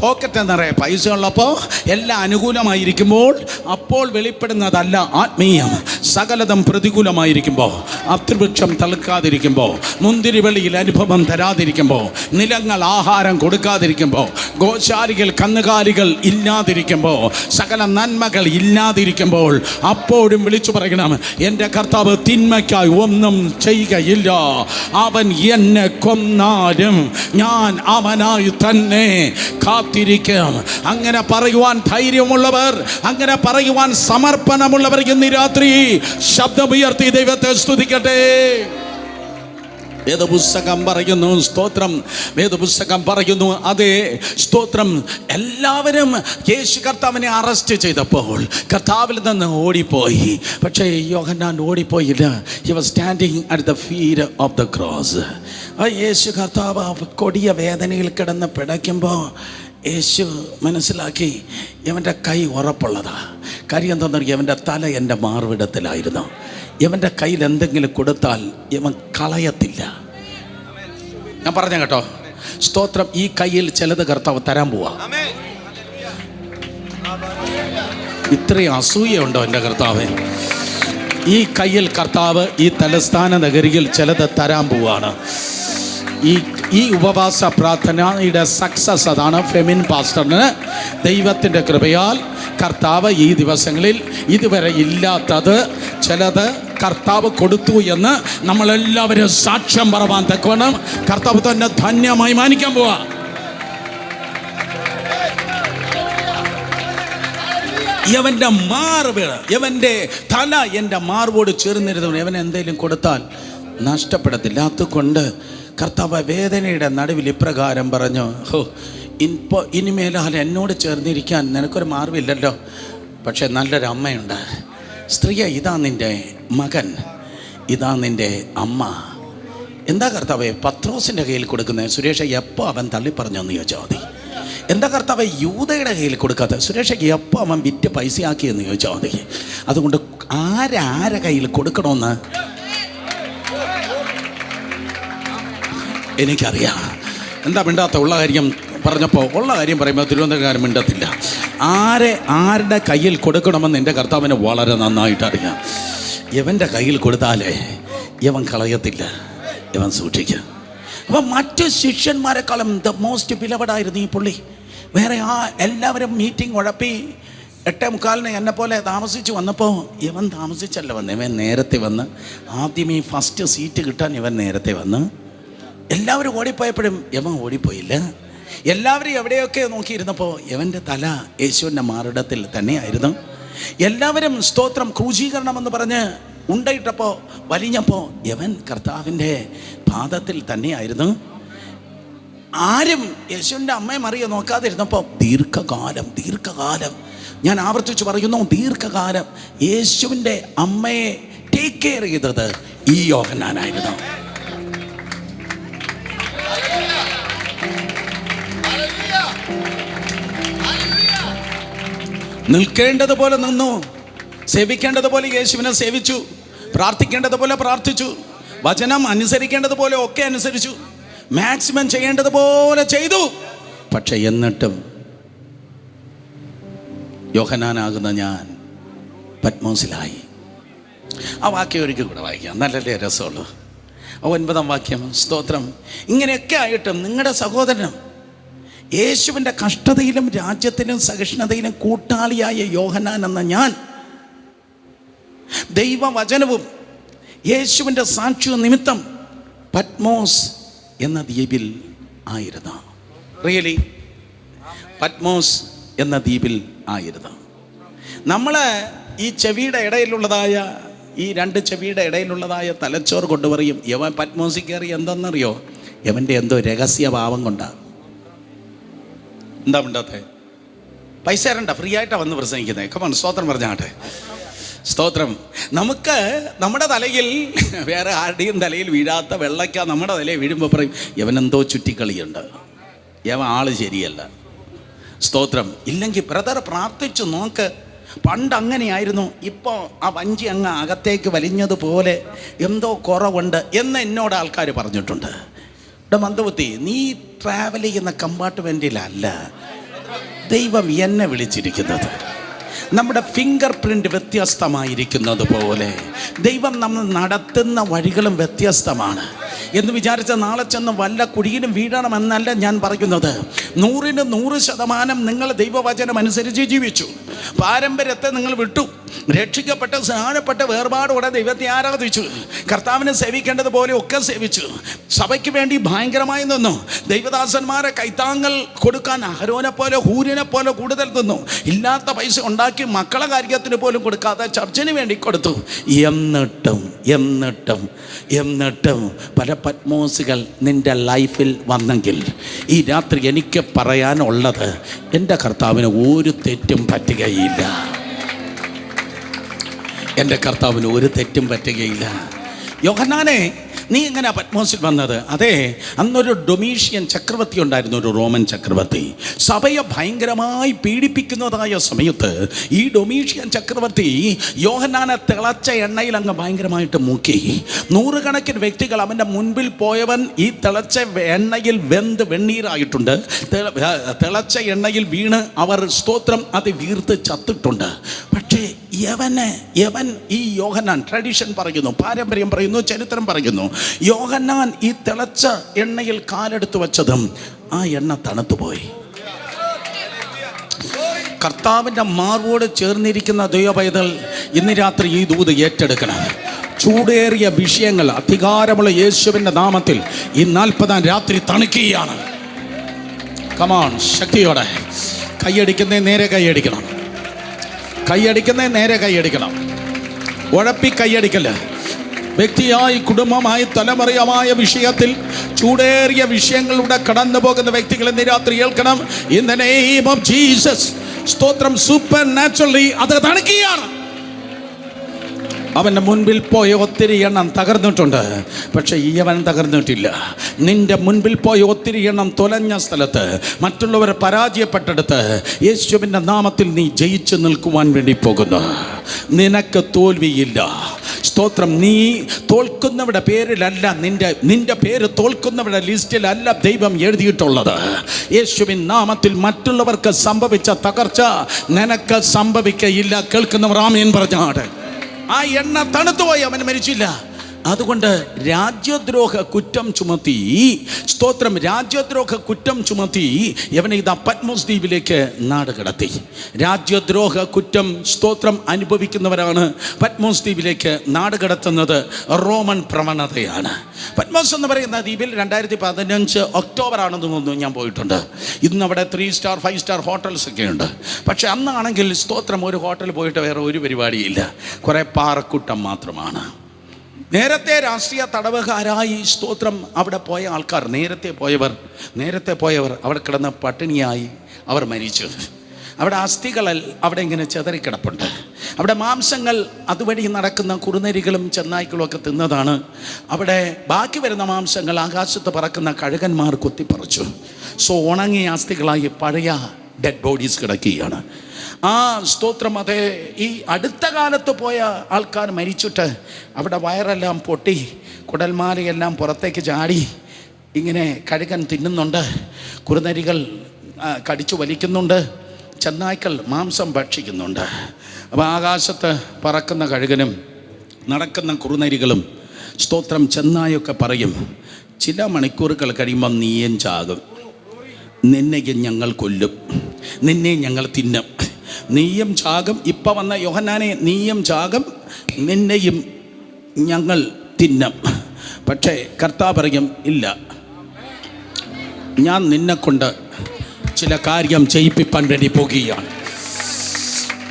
പോക്കറ്റ് നിറയെ പൈസ ഉള്ളപ്പോൾ, എല്ലാം അനുകൂലമായിരിക്കുമ്പോൾ അപ്പോൾ വെളിപ്പെടുന്നതല്ല ആത്മീയം. സകലതും പ്രതികൂലമായിരിക്കുമ്പോൾ, അത്തിവൃക്ഷം തളുക്കാതിരിക്കുമ്പോൾ, മുന്തിരിവെളിയിൽ അനുഭവം തരാതിരിക്കുമ്പോൾ, നിലങ്ങൾ ആഹാരം കൊടുക്കാതിരിക്കുമ്പോൾ, ഗോശാലികൾ കന്നുകാലികൾ ഇല്ലാതിരിക്കുമ്പോൾ, സകല നന്മകൾ ഇല്ലാതിരിക്കുമ്പോൾ അപ്പോഴും വിളിച്ചു പറയണം, എൻ്റെ കർത്താവ് തിന്മയ്ക്കായി ഒന്നും ചെയ്യുകയില്ല. അവൻ എന്നെ കൊന്നാലും ഞാൻ അവനായി തന്നെ കാത്തിരിക്കും. അങ്ങനെ പറയുവാൻ ധൈര്യമുള്ളവർ, അങ്ങനെ പറയുവാൻ സമർപ്പണമുള്ളവർ ഇന്ന് രാത്രി ശബ്ദമുയർത്തി ദൈവത്തെ സ്തുതിക്കട്ടെ. വേദപുസ്തകം പറയുന്നു, സ്തോത്രം, വേദപുസ്തകം പറയുന്നു, അതേ, സ്തോത്രം, എല്ലാവരും യേശു കർത്താവിനെ അറസ്റ്റ് ചെയ്തപ്പോൾ കർത്താവിൽ നിന്ന് ഓടിപ്പോയി. പക്ഷേ യോഹന്നാൻ ഓടിപ്പോയില്ല. He was standing at the feet of the cross. Yesu കർത്താവ് കൊടിയ വേദനയിൽ കിടന്ന് പിടയ്ക്കുമ്പോൾ യേശു മനസ്സിലാക്കി ഇവൻ്റെ കൈ ഉറപ്പുള്ളതാ. കാര്യം എന്താണെന്നറിയാം, ഇവൻ്റെ തല എൻ്റെ മാർവിടത്തിലായിരുന്നു. ഇവൻ്റെ കയ്യിൽ എന്തെങ്കിലും കൊടുത്താൽ ഇവൻ കളയത്തില്ല. ഞാൻ പറഞ്ഞ കേട്ടോ, സ്തോത്രം. ഈ കയ്യിൽ ചിലത് കർത്താവ് തരാൻ പോവാ. ഇത്രയും അസൂയുണ്ടോ എൻ്റെ കർത്താവ്? ഈ കയ്യിൽ കർത്താവ് ഈ തലസ്ഥാന നഗരിയിൽ ചിലത് തരാൻ പോവാണ്. ഈ ഉപവാസ പ്രാർത്ഥനയുടെ സക്സസ് അതാണ്. ഫെമിൻ പാസ്റ്ററിന് ദൈവത്തിൻ്റെ കൃപയാൽ കർത്താവ് ഈ ദിവസങ്ങളിൽ ഇതുവരെ ഇല്ലാത്തത് ചിലത് കർത്താവ് കൊടുത്തു എന്ന് നമ്മളെല്ലാവരും സാക്ഷ്യം പറവാൻ തക്കവണ്ണം കർത്താവ് തന്നെ ധന്യമായി മാനിക്കാൻ പോവാ. ഇവൻ്റെ മാർവ്, ഇവൻ്റെ തല എൻ്റെ മാർവോട് ചേർന്നിരുന്നു. ഇവൻ എന്തെങ്കിലും കൊടുത്താൽ നഷ്ടപ്പെടത്തില്ല. അതുകൊണ്ട് കർത്താവ് വേദനയുടെ നടുവിൽ ഇപ്രകാരം പറഞ്ഞു, ഇനിമേലാൽ എന്നോട് ചേർന്നിരിക്കാൻ നിനക്കൊരു മാർവില്ലല്ലോ, പക്ഷെ നല്ലൊരു അമ്മയുണ്ട്. സ്ത്രീയെ, ഇതാ നിൻ്റെ മകൻ, ഇതാ നിൻ്റെ അമ്മ. എന്താ കർത്താവേ പത്രോസിൻ്റെ കയ്യിൽ കൊടുക്കുന്നത്? സുരേഷ, എപ്പോൾ അവൻ തള്ളിപ്പറഞ്ഞെന്ന് ചോദിച്ചാൽ മതി. എന്താ കർത്താവേ യൂദയുടെ കയ്യിൽ കൊടുക്കാത്ത? സുരേഷ, എപ്പോൾ അവൻ വിറ്റ് പൈസയാക്കിയെന്ന് ചോദിച്ചാൽ മതി. അതുകൊണ്ട് ആരെ കയ്യിൽ കൊടുക്കണമെന്ന് എനിക്കറിയാം. എന്താ മിണ്ടാത്ത? ഉള്ള കാര്യം പറഞ്ഞപ്പോൾ ഉള്ള കാര്യം പറയുമ്പോൾ തിരുവനന്തപുരക്കാരൻ മിണ്ടത്തില്ല. ആരുടെ കയ്യിൽ കൊടുക്കണമെന്ന് എൻ്റെ കർത്താവിന് വളരെ നന്നായിട്ട് അറിയാം. ഇവൻ്റെ കയ്യിൽ കൊടുത്താലേ ഇവൻ കളയത്തില്ല, ഇവൻ സൂക്ഷിക്കുക. അപ്പം മറ്റ് ശിഷ്യന്മാരെക്കാളും ദ മോസ്റ്റ് ബിലവഡായിരുന്നു ഈ പുള്ളി. വേറെ എല്ലാവരും മീറ്റിംഗ് ഉഴപ്പി 8:45 എന്നെ പോലെ താമസിച്ച് വന്നപ്പോൾ ഇവൻ താമസിച്ചല്ല വന്ന്, ഇവൻ നേരത്തെ വന്ന്. ആദ്യം ഈ ഫസ്റ്റ് സീറ്റ് കിട്ടാൻ ഇവൻ നേരത്തെ വന്ന്. എല്ലാവരും ഓടിപ്പോയപ്പോഴും ഇവൻ ഓടിപ്പോയില്ല. എല്ലാവരും എവിടെയൊക്കെ നോക്കിയിരുന്നപ്പോൾ ഇവൻ്റെ തല യേശുവിൻ്റെ മാറിടത്തിൽ തന്നെയായിരുന്നു. എല്ലാവരും സ്തോത്രം ക്രൂശീകരണമെന്ന് പറഞ്ഞ് ഉണ്ടയിട്ടപ്പോൾ വലിഞ്ഞപ്പോൾ ഇവൻ കർത്താവിൻ്റെ പാദത്തിൽ തന്നെയായിരുന്നു. ആരും യേശുവിൻ്റെ അമ്മയെ മറിയ നോക്കാതിരുന്നപ്പോൾ ദീർഘകാലം ഞാൻ ആവർത്തിച്ച് പറയുന്നു, ദീർഘകാലം യേശുവിൻ്റെ അമ്മയെ ടേക്ക് കെയർ ചെയ്തത് ഈ യോഹന്നാനായിരുന്നു. നിൽക്കേണ്ടതുപോലെ നിന്നു, സേവിക്കേണ്ടതുപോലെ യേശുവിനെ സേവിച്ചു, പ്രാർത്ഥിക്കേണ്ടതുപോലെ പ്രാർത്ഥിച്ചു, വചനം അനുസരിക്കേണ്ടതുപോലെ ഒക്കെ അനുസരിച്ചു, മാക്സിമം ചെയ്യേണ്ടതുപോലെ ചെയ്തു. പക്ഷെ എന്നിട്ടും യോഹന്നാനാകുന്ന ഞാൻ പത്മോസിലായി. ആ വാക്യം ഒരിക്കൽ കൂടെ വായിക്കാം, നല്ലല്ലേ രസമുള്ളൂ. 9-ാം വാക്യം. സ്തോത്രം. ഇങ്ങനെയൊക്കെ ആയിട്ടും നിങ്ങളുടെ സഹോദരനും യേശുവിൻ്റെ കഷ്ടതയിലും രാജ്യത്തിലും സഹിഷ്ണുതയിലും കൂട്ടാളിയായ യോഹന്നാൻ എന്ന ഞാൻ ദൈവവചനവും യേശുവിൻ്റെ സാക്ഷ്യവും നിമിത്തം പത്മോസ് എന്ന ദ്വീപിൽ ആയിരുന്നു. റിയലി പത്മോസ് എന്ന ദ്വീപിൽ ആയിരുന്നു. നമ്മൾ ഈ ചെവിയുടെ ഇടയിലുള്ളതായ, ഈ 2 ചെവിയുടെ ഇടയിലുള്ളതായ തലച്ചോറ് കൊണ്ട് പറയും യവൻ പത്മോസിൽ കയറി. എന്തെന്നറിയോ? യവൻ്റെ എന്തോ രഹസ്യഭാവം കൊണ്ടാണ്. എന്താ മിണ്ടാത്തെ? പൈസ തരണ്ട, ഫ്രീ ആയിട്ടാണ് വന്ന് പ്രസംഗിക്കുന്നത്. കമോൺ, സ്തോത്രം പറഞ്ഞാട്ടെ. സ്തോത്രം. നമുക്ക് നമ്മുടെ തലയിൽ വേറെ ആരുടെയും തലയിൽ വീഴാത്ത വെള്ളയ്ക്ക നമ്മുടെ തലയിൽ വീഴുമ്പോൾ പറയും യവനെന്തോ ചുറ്റിക്കളിയുണ്ട്, യവൻ ആള് ശരിയല്ല. സ്തോത്രം. ഇല്ലെങ്കിൽ ബ്രദർ പ്രാർത്ഥിച്ചു നോക്ക്, പണ്ട് അങ്ങനെയായിരുന്നു, ഇപ്പോൾ ആ വഞ്ചി അങ്ങ് അകത്തേക്ക് വലിഞ്ഞതുപോലെ എന്തോ കുറവുണ്ട് എന്ന് എന്നോട് ആൾക്കാർ പറഞ്ഞിട്ടുണ്ട്. ഇവിടെ മന്ദബുദ്ധി, നീ ട്രാവൽ ചെയ്യുന്ന കമ്പാർട്ട്മെൻറ്റിലല്ല ദൈവം എന്നെ വിളിച്ചിരിക്കുന്നത്. നമ്മുടെ ഫിംഗർ പ്രിൻ്റ് വ്യത്യസ്തമായിരിക്കുന്നത് പോലെ ദൈവം നമ്മൾ നടത്തുന്ന വഴികളും വ്യത്യസ്തമാണ്. എന്ന് വിചാരിച്ച നാളെ ചെന്ന് വല്ല കുഴിയിലും വീഴണമെന്നല്ല ഞാൻ പറയുന്നത്. 100% നിങ്ങൾ ദൈവവചനം അനുസരിച്ച് ജീവിച്ചു, പാരമ്പര്യത്തെ നിങ്ങൾ വിട്ടു, രക്ഷിക്കപ്പെട്ട സ്നാനപ്പെട്ട വേർപാടോടെ ദൈവത്തെ ആരാധിച്ചു, കർത്താവിനെ സേവിക്കേണ്ടതുപോലെ ഒക്കെ സേവിച്ചു, സഭയ്ക്ക് വേണ്ടി ഭയങ്കരമായി നിന്നു, ദൈവദാസന്മാരെ കൈത്താങ്ങൾ കൊടുക്കാൻ അഹരോനെ പോലെ ഹൂരിനെ പോലെ കൂടുതൽ നിന്നു, ഇല്ലാത്ത പൈസ ഉണ്ടാക്കി മക്കളെ കാര്യത്തിന് പോലും കൊടുക്കാതെ ചർച്ചിന് വേണ്ടി കൊടുത്തു. എന്നിട്ടും പല പത്മോസുകൾ നിൻ്റെ ലൈഫിൽ വന്നെങ്കിൽ ഈ രാത്രി എനിക്ക് പറയാനുള്ളത്, എൻ്റെ കർത്താവിന് ഒരു തെറ്റും പറ്റുകയില്ല. എൻ്റെ കർത്താവിന് ഒരു തെറ്റും പറ്റുകയില്ല. യോഹന്നാനെ, നീ എങ്ങനെയാ പത്മോസിൽ വന്നത്? അതെ, അന്നൊരു ഡൊമീഷ്യൻ ചക്രവർത്തി ഉണ്ടായിരുന്നു, ഒരു റോമൻ ചക്രവർത്തി. സഭയെ ഭയങ്കരമായി പീഡിപ്പിക്കുന്നതായ സമയത്ത് ഈ ഡൊമീഷ്യൻ ചക്രവർത്തി യോഹന്നാനെ തിളച്ച എണ്ണയിൽ അങ്ങ് ഭയങ്കരമായിട്ട് മുക്കി. 100 കണക്കിന് വ്യക്തികൾ അവൻ്റെ മുൻപിൽ പോയവൻ ഈ തിളച്ച എണ്ണയിൽ വെന്ത് വെണ്ണീരായിട്ടുണ്ട്. തിളച്ച എണ്ണയിൽ വീണ് അവർ സ്തോത്രം അത് വീർത്ത് ചത്തിട്ടുണ്ട്. പക്ഷേ യവൻ ഈ യോഹന്നാൻ, ട്രഡീഷൻ പറയുന്നു, പാരമ്പര്യം പറയുന്നു, ചരിത്രം പറയുന്നു, യോഹന്നാൻ ഈ തിളച്ച എണ്ണയിൽ കാലെടുത്ത് വെച്ചതും ആ എണ്ണ തണുത്തുപോയി. കർത്താവിൻ്റെ മാർവോട് ചേർന്നിരിക്കുന്ന ദൈവപൈതൽ ഇന്ന് രാത്രി ഈ ദൂത് ഏറ്റെടുക്കണം. ചൂടേറിയ വിഷയങ്ങൾ അധികാരമുള്ള യേശുവിൻ്റെ നാമത്തിൽ ഈ 40-ാം രാത്രി തണുക്കുകയാണ്. കമോൺ, ശക്തിയോടെ കൈയടിക്കുന്നേ നേരെ കൈയടിക്കണം, കൈയടിക്കുന്നേ നേരെ കൈയടിക്കണം, ഉഴപ്പി കൈയടിക്കല്ല. വ്യക്തിയായി, കുടുംബമായി, തലമുറയമായ വിഷയത്തിൽ ചൂടേറിയ വിഷയങ്ങളിലൂടെ കടന്നു പോകുന്ന വ്യക്തികൾ ഇന്ന് രാത്രി കേൾക്കണം. In the name of Jesus. സ്തോത്രം. സൂപ്പർ നാച്ചുറലി അത് തണുക്കുകയാണ്. അവൻ്റെ മുൻപിൽ പോയ ഒത്തിരി എണ്ണം തകർന്നിട്ടുണ്ട്, പക്ഷേ ഈവൻ തകർന്നിട്ടില്ല. നിൻ്റെ മുൻപിൽ പോയ ഒത്തിരി എണ്ണം തൊലഞ്ഞ സ്ഥലത്ത്, മറ്റുള്ളവർ പരാജയപ്പെട്ടെടുത്ത് യേശുവിൻ്റെ നാമത്തിൽ നീ ജയിച്ചു നിൽക്കുവാൻ വേണ്ടി പോകുന്നു. നിനക്ക് തോൽവിയില്ല. സ്തോത്രം. നീ തോൽക്കുന്നവരുടെ പേരിലല്ല, നിന്റെ പേര് തോൽക്കുന്നവരുടെ ലിസ്റ്റിലല്ല ദൈവം എഴുതിയിട്ടുള്ളത്. യേശുവിൻ നാമത്തിൽ മറ്റുള്ളവർക്ക് സംഭവിച്ച തകർച്ച നിനക്ക് സംഭവിക്കയില്ല. കേൾക്കുന്നവർ ആമേൻ പറഞ്ഞാട്. ആ എണ്ണ തണുത്തുപോയി, അവൻ മരിച്ചില്ല. അതുകൊണ്ട് രാജ്യദ്രോഹ കുറ്റം ചുമത്തി, സ്തോത്രം, രാജ്യദ്രോഹ കുറ്റം ചുമത്തി ഇവനെ ഇതാ പത്മോസ് ദ്വീപിലേക്ക് നാട് കടത്തി. രാജ്യദ്രോഹ കുറ്റം, സ്തോത്രം, അനുഭവിക്കുന്നവരാണ് പത്മോസ് ദ്വീപിലേക്ക് നാട് കടത്തുന്നത്. റോമൻ പ്രവണതയാണ്. പത്മോസ് എന്ന് പറയുന്ന ദ്വീപിൽ 2015 ഒക്ടോബർ ആണെന്ന് തോന്നുന്നു ഞാൻ പോയിട്ടുണ്ട്. ഇന്ന് അവിടെ 3 സ്റ്റാർ 5 സ്റ്റാർ ഹോട്ടൽസ് ഒക്കെ ഉണ്ട്. പക്ഷെ അന്നാണെങ്കിൽ സ്തോത്രം, ഒരു ഹോട്ടലിൽ പോയിട്ട് വേറെ ഒരു പരിപാടിയില്ല, കുറേ പാറക്കൂട്ടം മാത്രമാണ്. നേരത്തെ രാഷ്ട്രീയ തടവുകാരായി, സ്തോത്രം, അവിടെ പോയ ആൾക്കാർ, നേരത്തെ പോയവർ അവിടെ കിടന്ന് പട്ടിണിയായി അവർ മരിച്ചു. അവിടെ അസ്ഥികൾ അവിടെ ഇങ്ങനെ ചെതറിക്കിടപ്പുണ്ട്. അവിടെ മാംസങ്ങൾ അതുവഴി നടക്കുന്ന കുറുനരികളും ചെന്നായ്ക്കളും ഒക്കെ തിന്നതാണ്. അവിടെ ബാക്കി വരുന്ന മാംസങ്ങൾ ആകാശത്ത് പറക്കുന്ന കഴുകന്മാർ കൊത്തിപ്പറിച്ചു. സോ ഉണങ്ങിയ അസ്ഥികളായി പഴയ ഡെഡ് ബോഡീസ് കിടക്കുകയാണ്. ആ സ്തോത്രം, അതെ, ഈ അടുത്ത കാലത്ത് പോയ ആൾക്കാർ മരിച്ചിട്ട് അവിടെ വയറെല്ലാം പൊട്ടി, കുടൽമാലയെല്ലാം പുറത്തേക്ക് ചാടി, ഇങ്ങനെ കഴുകൻ തിന്നുന്നുണ്ട്, കുറുനരികൾ കടിച്ചു വലിക്കുന്നുണ്ട്, ചെന്നായ്ക്കൾ മാംസം ഭക്ഷിക്കുന്നുണ്ട്. അപ്പോൾ ആകാശത്ത് പറക്കുന്ന കഴുകനും നടക്കുന്ന കുറുനരികളും, സ്തോത്രം, ചെന്നായൊക്കെ പറയും, ചില മണിക്കൂറുകൾ കഴിയുമ്പോൾ നീയും ചാകും, നിന്നെയും ഞങ്ങൾ കൊല്ലും, നിന്നെ ഞങ്ങൾ തിന്നും, നീയും ചാകും. ഇപ്പം വന്ന യോഹന്നാനെ, നീയും ചാകും, നിന്നെയും ഞങ്ങൾ തിന്നും. പക്ഷേ കർത്താവ് പറയും, ഇല്ല, ഞാൻ നിന്നെക്കൊണ്ട് ചില കാര്യം ചെയ്യിപ്പിക്കാൻ വേണ്ടി പോകുകയാണ്.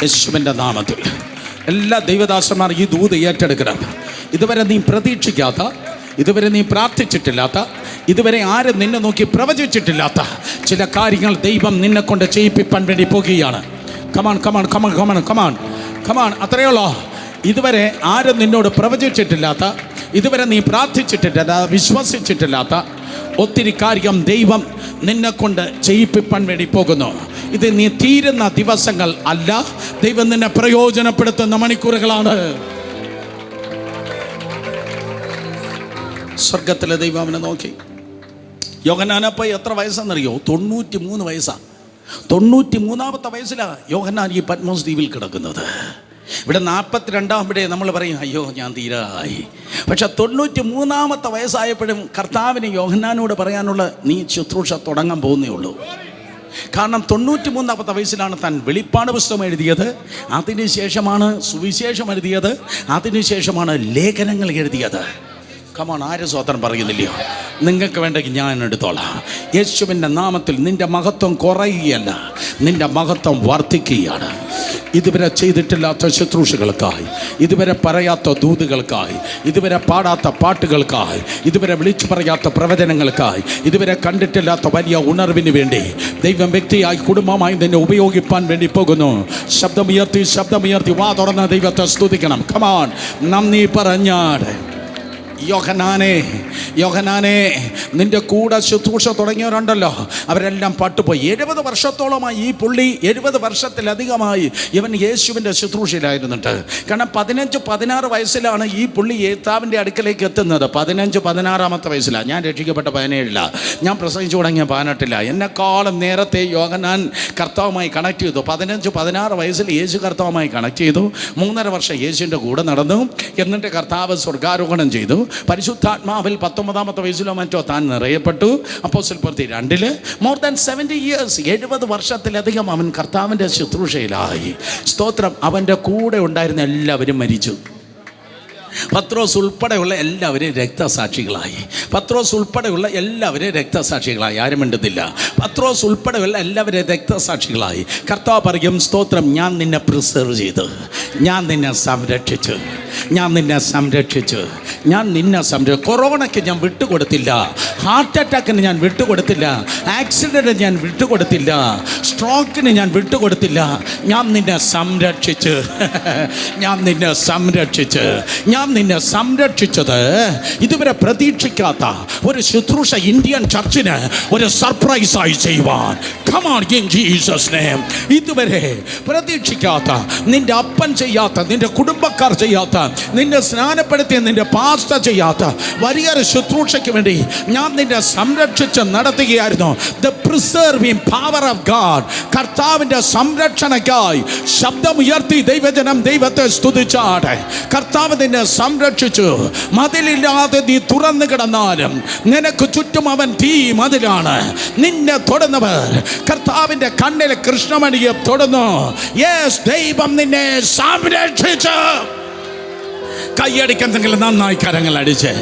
യേശുവിൻ്റെ നാമത്തിൽ എല്ലാ ദൈവദാസന്മാർ ഈ ദൂത് ഏറ്റെടുക്കണം. ഇതുവരെ നീ പ്രതീക്ഷിക്കാത്ത, ഇതുവരെ നീ പ്രാർത്ഥിച്ചിട്ടില്ലാത്ത, ഇതുവരെ ആരും നിന്നെ നോക്കി പ്രവചിച്ചിട്ടില്ലാത്ത ചില കാര്യങ്ങൾ ദൈവം നിന്നെ കൊണ്ട് ചെയ്യിപ്പിക്കാൻ വേണ്ടി പോകുകയാണ്. Come on come on come on come on come on come on. അത്രയുള്ളോ? ഇതുവരെ ആരും നിന്നോട് പ്രവചിച്ചിട്ടില്ലാത്ത, ഇതുവരെ നീ പ്രാർത്ഥിച്ചിട്ടില്ല, വിശ്വസിച്ചിട്ടില്ലാത്ത ഒത്തിരി കാര്യം ദൈവം നിന്നെ കൊണ്ട് ചെയ്യിപ്പിക്കാൻ വേണ്ടി പോകുന്നു. ഇത് നീ തീരുന്ന ദിവസങ്ങൾ അല്ല, ദൈവം നിന്നെ പ്രയോജനപ്പെടുത്തുന്ന മണിക്കൂറുകളാണ്. സ്വർഗത്തിലെ ദൈവം അവനെ നോക്കി. യോഹന്നാനപ്പ എത്ര വയസ്സാണെന്നറിയോ? 93 വയസ്സാണ്. 93ാമത്തെ വയസ്സിലാണ് യോഹന്നാൻ ഈ പത്മോസ് ദ്വീപിൽ കിടക്കുന്നത്. ഇവിടെ 42 നമ്മൾ പറയും, അയ്യോ ഞാൻ തീരായി. പക്ഷെ 93ാമത്തെ വയസ്സായപ്പോഴും കർത്താവിന് യോഹന്നാനോട് പറയാനുള്ള, നീ ശുശ്രൂഷ തുടങ്ങാൻ പോകുന്നേ ഉള്ളൂ. കാരണം 93ാമത്തെ വയസ്സിലാണ് താൻ വെളിപ്പാട് പുസ്തകം എഴുതിയത്, അതിനുശേഷമാണ് സുവിശേഷം എഴുതിയത്, അതിനുശേഷമാണ് ലേഖനങ്ങൾ എഴുതിയത്. കമാൺ, ആരും സ്വതന്ത്രം പറയുന്നില്ലയോ? നിങ്ങൾക്ക് വേണ്ടെങ്കിൽ ഞാൻ എടുത്തോളാം. യേശുവിൻ്റെ നാമത്തിൽ നിൻ്റെ മഹത്വം കുറയുകയല്ല, നിൻ്റെ മഹത്വം വർദ്ധിക്കുകയാണ്. ഇതുവരെ ചെയ്തിട്ടില്ലാത്ത ശുശ്രൂഷകൾക്കായി, ഇതുവരെ പറയാത്ത ദൂതുകൾക്കായി, ഇതുവരെ പാടാത്ത പാട്ടുകൾക്കായി, ഇതുവരെ വിളിച്ചു പറയാത്ത പ്രവചനങ്ങൾക്കായി, ഇതുവരെ കണ്ടിട്ടില്ലാത്ത വലിയ ഉണർവിന് വേണ്ടി ദൈവം വ്യക്തിയായി, കുടുംബമായി നിന്നെ ഉപയോഗിപ്പാൻ വേണ്ടി പോകുന്നു. ശബ്ദമുയർത്തി വാ തുറന്ന ദൈവത്തെ സ്തുതിക്കണം. കമാൺ, നന്ദി പറഞ്ഞാട്. യോഹന്നാനെ, നിന്റെ കൂടെ ശുശ്രൂഷ തുടങ്ങിയവരുണ്ടല്ലോ, അവരെല്ലാം പട്ടുപോയി. 70 വർഷത്തോളമായി ഈ പുള്ളി, 70 വർഷത്തിലധികമായി ഇവൻ യേശുവിൻ്റെ ശുശ്രൂഷയിലായിരുന്നിട്ട്. കാരണം 15-16 വയസ്സിലാണ് ഈ പുള്ളി യേത്താവിൻ്റെ അടുക്കലേക്ക് എത്തുന്നത്. 15-16ാമത്തെ വയസ്സിലാണ്. ഞാൻ രക്ഷിക്കപ്പെട്ട 17ലാണ്. ഞാൻ പ്രസംഗിച്ചു തുടങ്ങിയ 18ലാണ്. എന്നെക്കാളും നേരത്തെ യോഹന്നാൻ കർത്താവുമായി കണക്ട് ചെയ്തു. 15-16 വയസ്സിൽ യേശു കർത്താവുമായി കണക്ട് ചെയ്തു. 3.5 വർഷം യേശുവിൻ്റെ കൂടെ നടന്നു. എന്നിട്ട് കർത്താവ് സ്വർഗാരോഹണം ചെയ്തു. പരിശുദ്ധാത്മാവിൽ 19ാമത്തെ വയസ്സിലോ മറ്റോ താൻ നിറയപ്പെട്ടു. അപ്പോസ്തല പ്രവൃത്തി 2 മോർ ദാൻ 70 ഇയേഴ്സ്, 70 വർഷത്തിലധികം അവൻ കർത്താവിൻ്റെ ശുശ്രൂഷയിലായി. സ്തോത്രം. അവൻ്റെ കൂടെ ഉണ്ടായിരുന്ന എല്ലാവരും മരിച്ചു. പത്രോസ് ഉൾപ്പെടെയുള്ള എല്ലാവരും രക്തസാക്ഷികളായി. ആരും മിണ്ടുന്നില്ല. പത്രോസ് ഉൾപ്പെടെയുള്ള എല്ലാവരും രക്തസാക്ഷികളായി. കർത്താവ് പറയും, സ്തോത്രം, ഞാൻ നിന്നെ പ്രിസർവ് ചെയ്തു, ഞാൻ നിന്നെ സംരക്ഷിച്ചു. കൊറോണയ്ക്ക് ഞാൻ വിട്ടുകൊടുത്തില്ല, ഹാർട്ട് അറ്റാക്കിന് ഞാൻ വിട്ടുകൊടുത്തില്ല, ആക്സിഡൻറ്റിന് ഞാൻ വിട്ടുകൊടുത്തില്ല, സ്ട്രോക്കിന് ഞാൻ വിട്ടുകൊടുത്തില്ല. ഞാൻ നിന്നെ സംരക്ഷിച്ച് ഞാൻ നിന്നെ സംരക്ഷിച്ചത് ഇതുവരെ പ്രതീക്ഷിക്കാത്ത ഒരു ശുശ്രൂഷ ഇന്ത്യൻ ചർച്ചിന് ഒരു സർപ്രൈസായി ചെയ്യുവാൻ. Come on in Jesus name. ഇതുവരെ പ്രതീക്ഷിക്കാത്ത, നിന്റെ അപ്പൻ ചെയ്യാത്ത, നിന്റെ കുടുംബക്കാർ ചെയ്യാത്ത, നിന്നെ സ്നാനപ്പെടുത്തിയ നിന്റെ പാസ്റ്റർ ചെയ്യാത്ത വലിയൊരു ശുശ്രൂഷയ്ക്ക് വേണ്ടി ഞാൻ നിന്നെ സംരക്ഷിച്ച് നടത്തുകയായിരുന്നു. The preserving power of God. കർത്താവിൻ്റെ സംരക്ഷണയ്ക്കായി ശബ്ദമുയർത്തി ദൈവജനം ദൈവത്തെ സ്തുതിച്ചാട്ടെ. കർത്താവ് നിന്നെ സംരക്ഷിച്ചു. മതിലില്ലാതെ നീ തുറന്നു കിടന്നാലും നിനക്ക് ചുറ്റും അവൻ തീ മതിലാണ്. നിന്നെ തൊടുന്നവർ കർത്താവിൻ്റെ കണ്ണിലെ കൃഷ്ണമണിയെ തൊടുന്നു. യെസ്, ദൈവം നിന്നെ സംരക്ഷിച്ചു. കൈയടിക്കെന്തെങ്കിലും നന്നായി കരങ്ങൾ അടിച്ച്.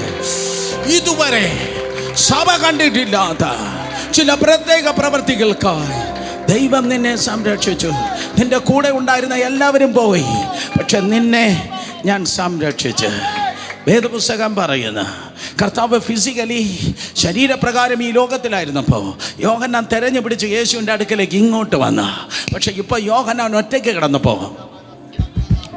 ഇതുവരെ സഭ കണ്ടിട്ടില്ലാത്ത ചില പ്രത്യേക പ്രവൃത്തികൾക്കായി ദൈവം നിന്നെ സംരക്ഷിച്ചു. നിന്റെ കൂടെ ഉണ്ടായിരുന്ന എല്ലാവരും പോയി, പക്ഷെ നിന്നെ ഞാൻ സംരക്ഷിച്ച്. വേദപുസ്തകം പറയുന്ന കർത്താവ് ഫിസിക്കലി ശരീരപ്രകാരം ഈ ലോകത്തിലായിരുന്നപ്പോൾ യോഹന്നാൻ തെരഞ്ഞു പിടിച്ച് യേശുവിൻ്റെ അടുക്കലേക്ക് ഇങ്ങോട്ട് വന്ന. പക്ഷെ ഇപ്പോൾ യോഹന്നാൻ ഒറ്റയ്ക്ക് കിടന്നപ്പോൾ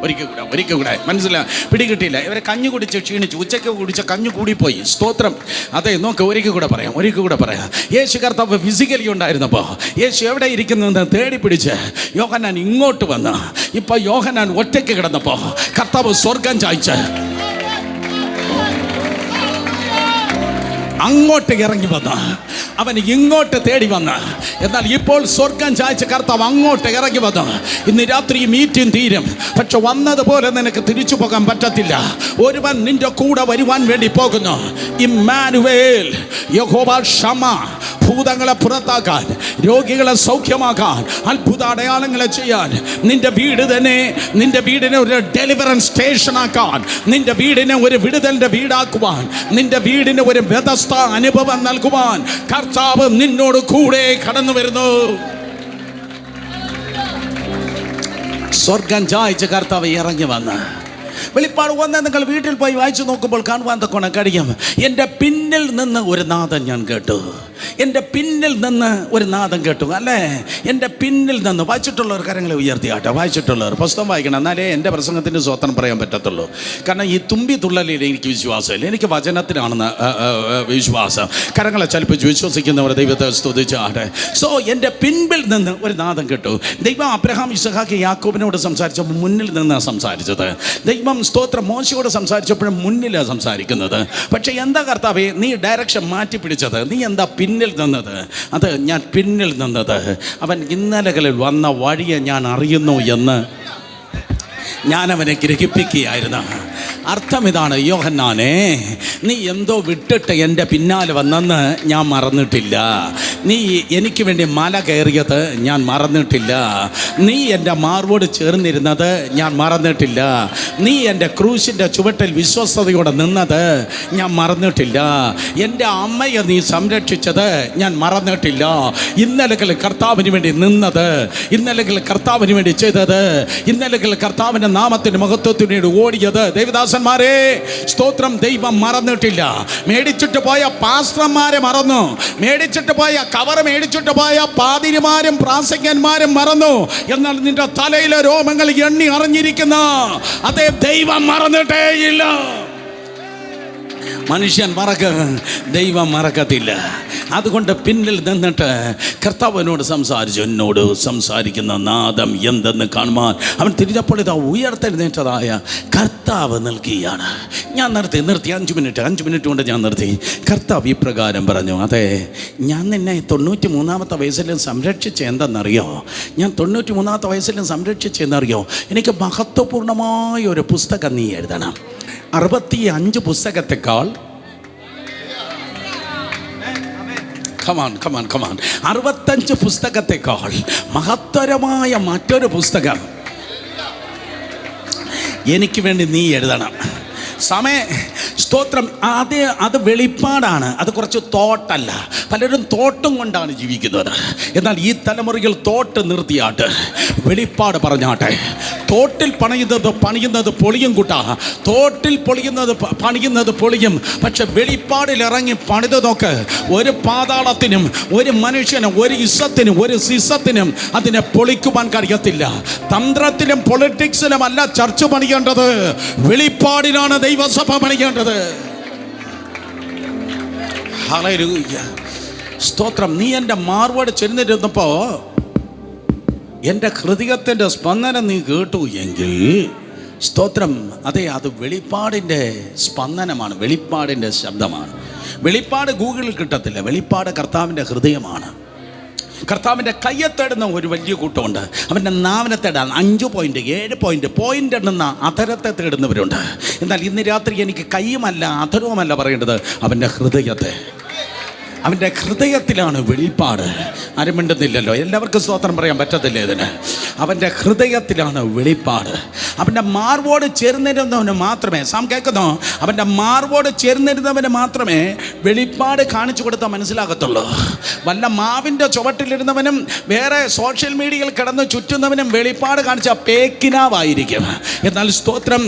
ഒരിക്കൽ കൂടെ മനസ്സിലാ പിടികിട്ടിയില്ല. ഇവരെ കഞ്ഞു കുടിച്ച് ക്ഷീണിച്ചു. ഉച്ചയ്ക്ക് കുടിച്ച കഞ്ഞു കൂടിപ്പോയി. സ്തോത്രം. അതെ, നോക്ക്, ഒരിക്കൽ കൂടെ പറയാം. യേശു കർത്താവ് ഫിസിക്കലി ഉണ്ടായിരുന്നപ്പോൾ യേശു എവിടെ ഇരിക്കുന്നതെന്ന് തേടി പിടിച്ച് യോഹന്നാൻ ഇങ്ങോട്ട് വന്ന്. ഇപ്പം യോഹന്നാൻ ഒറ്റയ്ക്ക് കിടന്നപ്പോൾ കർത്താവ് സ്വർഗം ചായ്ച്ച് അങ്ങോട്ട് ഇറങ്ങി വന്ന് അവന് ഇങ്ങോട്ട് തേടി വന്ന്. എന്നാൽ ഇപ്പോൾ സ്വർഗം ചായ്ച്ച് കർത്താവ് അങ്ങോട്ട് ഇറങ്ങി വന്ന്. ഇന്ന് രാത്രി മീറ്റിംഗ് തീരും, പക്ഷെ വന്നതുപോലെ നിനക്ക് തിരിച്ചു പോകാൻ പറ്റത്തില്ല. ഒരുവൻ നിന്റെ കൂടെ വരുവാൻ വേണ്ടി പോകുന്നു. ഇമ്മാനുവേൽ, യഹോവ ഷമ. ഭൂതങ്ങളെ പുറത്താക്കാൻ, രോഗികളെ സൗഖ്യമാക്കാൻ, അത്ഭുത അടയാളങ്ങളെ ചെയ്യാൻ, നിന്റെ വീട് തന്നെ, നിന്റെ വീടിനെ ഒരു ഡെലിവറൻസ് സ്റ്റേഷനാക്കാൻ, നിന്റെ വീടിനെ ഒരു വിടുതലിന്റെ വീടാക്കുവാൻ, നിന്റെ വീടിന് ഒരു വ്യതസ്ഥ അനുഭവം നൽകുവാൻ കർത്താവ് നിന്നോട് കൂടെ കടന്നു വരുന്നു. സ്വർഗം ചായ്ച്ച് കർത്താവ് ഇറങ്ങി വന്ന്. വെളിപ്പാട് 1 നിങ്ങൾ വീട്ടിൽ പോയി വായിച്ചു നോക്കുമ്പോൾ കാണുവാൻ തക്കോണം കഴിയും. എൻ്റെ പിന്നിൽ നിന്ന് ഒരു നാദം ഞാൻ കേട്ടു. എൻ്റെ പിന്നിൽ നിന്ന് ഒരു നാദം കേട്ടു. അല്ലേ, എൻ്റെ പിന്നിൽ നിന്ന്. വായിച്ചിട്ടുള്ളവർ കരങ്ങളെ ഉയർത്തിയാട്ടെ. വായിച്ചിട്ടുള്ളവർ പുസ്തകം വായിക്കണം, എന്നാലേ എൻ്റെ പ്രസംഗത്തിൻ്റെ സ്വത്രം പറയാൻ പറ്റത്തുള്ളൂ. കാരണം ഈ തുമ്പി തുള്ളലിൽ എനിക്ക് വിശ്വാസമില്ല, എനിക്ക് വചനത്തിലാണെന്ന് വിശ്വാസം. കരങ്ങളെ ചലിപ്പിച്ച് വിശ്വസിക്കുന്നവർ ദൈവത്തെ സ്തുതിച്ചാട്ടെ. സോ എൻ്റെ പിൻപിൽ നിന്ന് ഒരു നാദം കേട്ടു. ദൈവം അബ്രഹാം, ഇസഹാക്ക്, യാക്കോബിനോട് സംസാരിച്ചപ്പോൾ മുന്നിൽ നിന്നാണ് സംസാരിച്ചത്. ദൈവം സ്തോത്രം മോശയോട് സംസാരിച്ചപ്പോഴും മുന്നിലാണ് സംസാരിക്കുന്നത്. പക്ഷേ എന്താ കർത്താവേ നീ ഡയറക്ഷൻ മാറ്റി പിടിച്ചത്? നീ എന്താ പിന്നിൽ നിന്നത്? അത് ഞാൻ പിന്നിൽ നിന്നത് അവൻ ഇന്നലകളിൽ വന്ന വഴിയെ ഞാൻ അറിയുന്നു എന്ന് ഞാൻ അവനെ ഗ്രഹിപ്പിക്കുകയായിരുന്നു. അർത്ഥം ഇതാണ്, യോഹന്നാനെ നീ എന്തോ വിട്ടിട്ട് എൻ്റെ പിന്നാലെ വന്നെന്ന് ഞാൻ മറന്നിട്ടില്ല. നീ എനിക്ക് വേണ്ടി മല കയറിയത് ഞാൻ മറന്നിട്ടില്ല. നീ എൻ്റെ മാർവോട് ചേർന്നിരുന്നത് ഞാൻ മറന്നിട്ടില്ല. നീ എൻ്റെ ക്രൂശിൻ്റെ ചുവട്ടിൽ വിശ്വസ്തയോടെ നിന്നത് ഞാൻ മറന്നിട്ടില്ല. എൻ്റെ അമ്മയെ നീ സംരക്ഷിച്ചത് ഞാൻ മറന്നിട്ടില്ല. ഇന്നലകൾ കർത്താവിന് വേണ്ടി നിന്നത്, ഇന്നലകൾ കർത്താവിന് വേണ്ടി ചെയ്തത്, ഇന്നലകൾ കർത്താവിൻ്റെ നാമത്തിൻ്റെ മഹത്വത്തിന് വേണ്ടി ഓടിയത്. ദേവദാസന്മാരെ സ്തോത്രം, ദൈവം മറന്നിട്ടില്ല. മേടിച്ചിട്ട് പോയ പാസ്റ്റർമാരെ മറന്നു, മേടിച്ചിട്ട് പോയ കവർ മേടിച്ചിട്ട് പോയ പാതിരിമാരും പ്രാസംഗന്മാരും മറന്നു. എന്നാൽ നിന്റെ തലയിലെ രോമങ്ങൾ എണ്ണി അറിഞ്ഞിരിക്കുന്ന അതേ ദൈവം മറന്നിട്ടേയില്ല. മനുഷ്യൻ ദൈവം മറക്കത്തില്ല. അതുകൊണ്ട് പിന്നിൽ നിന്നിട്ട് കർത്താവിനോട് സംസാരിച്ചു. എന്നോട് സംസാരിക്കുന്ന നാദം എന്തെന്ന് കാണുവാൻ അവൻ തിരിഞ്ഞപ്പോൾ ഇതാ ഉയർത്തെഴുന്നേറ്റതായ കർത്താവ് നൽകിയാണ്. ഞാൻ നിർത്തി 5 മിനിറ്റ് കൊണ്ട് ഞാൻ നിർത്തി. കർത്താവ് ഇപ്രകാരം പറഞ്ഞു, അതെ ഞാൻ നിന്നെ 93-ാമത്തെ വയസ്സിലും സംരക്ഷിച്ച എന്തെന്നറിയോ? ഞാൻ 93-ാമത്തെ വയസ്സിലും സംരക്ഷിച്ചെന്നറിയോ? എനിക്ക് മഹത്വപൂർണമായ ഒരു പുസ്തകം നീ എഴുതണം. 65 പുസ്തകത്തെക്കാൾ 65 പുസ്തകത്തെക്കാൾ മഹത്തരമായ മറ്റൊരു പുസ്തകം എനിക്ക് വേണ്ടി നീ എഴുതണം. സ്തോത്രം. അത് വെളിപ്പാടാണ്, അത് കുറച്ച് തോട്ടല്ല. പലരും തോട്ടും കൊണ്ടാണ് ജീവിക്കുന്നത്. എന്നാൽ ഈ തലമുറയിൽ തോട്ട് നിർത്തിയാട്ട് വെളിപ്പാട് പറഞ്ഞാട്ടെ. തോട്ടിൽ പണിയുന്നത് പൊളിയും കൂട്ടാ, തോട്ടിൽ പണിയുന്നത് പൊളിയും. പക്ഷെ വെളിപ്പാടിൽ ഇറങ്ങി പണിത് നോക്ക്, ഒരു പാതാളത്തിനും ഒരു മനുഷ്യനും ഒരു ഇസത്തിനും ഒരു സിസത്തിനും അതിനെ പൊളിക്കുവാൻ കഴിയത്തില്ല. തന്ത്രത്തിലും പൊളിറ്റിക്സിലും അല്ല ചർച്ച പണിയേണ്ടത്, വെളിപ്പാടിലാണ് ദൈവസഭ പണിയേണ്ടത്. ഹല്ലേലൂയ, സ്തോത്രം. നീ എൻ്റെ മാർവോട് ചെന്നിരുന്നപ്പോൾ എൻ്റെ ഹൃദയത്തിൻ്റെ സ്പന്ദനം നീ കേട്ടു എങ്കിൽ സ്തോത്രം, അതെ, അത് വെളിപ്പാടിൻ്റെ സ്പന്ദനമാണ്, വെളിപ്പാടിൻ്റെ ശബ്ദമാണ്. വെളിപ്പാട് ഗൂഗിളിൽ കിട്ടത്തില്ല, വെളിപ്പാട് കർത്താവിൻ്റെ ഹൃദയമാണ്. കർത്താവിൻ്റെ കയ്യെ തേടുന്ന ഒരു വലിയ കൂട്ടമുണ്ട്. അവൻ്റെ നാവിനെ തേടാൻ 5 പോയിൻ്റ് 7 പോയിൻ്റ് എണ്ണുന്ന അധരത്തെ തേടുന്നവരുണ്ട്. എന്നാൽ ഇന്ന് രാത്രി എനിക്ക് കയ്യുമല്ല അധരവുമല്ല പറയേണ്ടത്, അവൻ്റെ ഹൃദയത്തെ. അവൻ്റെ ഹൃദയത്തിലാണ് വെളിപ്പാട്. ആരും മിണ്ടുന്നില്ലല്ലോ, എല്ലാവർക്കും സ്തോത്രം പറയാൻ പറ്റത്തില്ല ഇതിന്. അവൻ്റെ ഹൃദയത്തിലാണ് വെളിപ്പാട്. അവൻ്റെ മാർവോട് ചേർന്നിരുന്നവന് മാത്രമേ, സാം കേൾക്കുന്നോ, അവൻ്റെ മാർവോട് ചേർന്നിരുന്നവന് മാത്രമേ വെളിപ്പാട് കാണിച്ചു കൊടുത്താൽ മനസ്സിലാകത്തുള്ളൂ. വല്ല മാവിൻ്റെ ചുവട്ടിലിരുന്നവനും വേറെ സോഷ്യൽ മീഡിയയിൽ കിടന്ന് ചുറ്റുന്നവനും വെളിപ്പാട് കാണിച്ച പേക്കിനാവായിരിക്കും. എന്നാൽ സ്തോത്രം,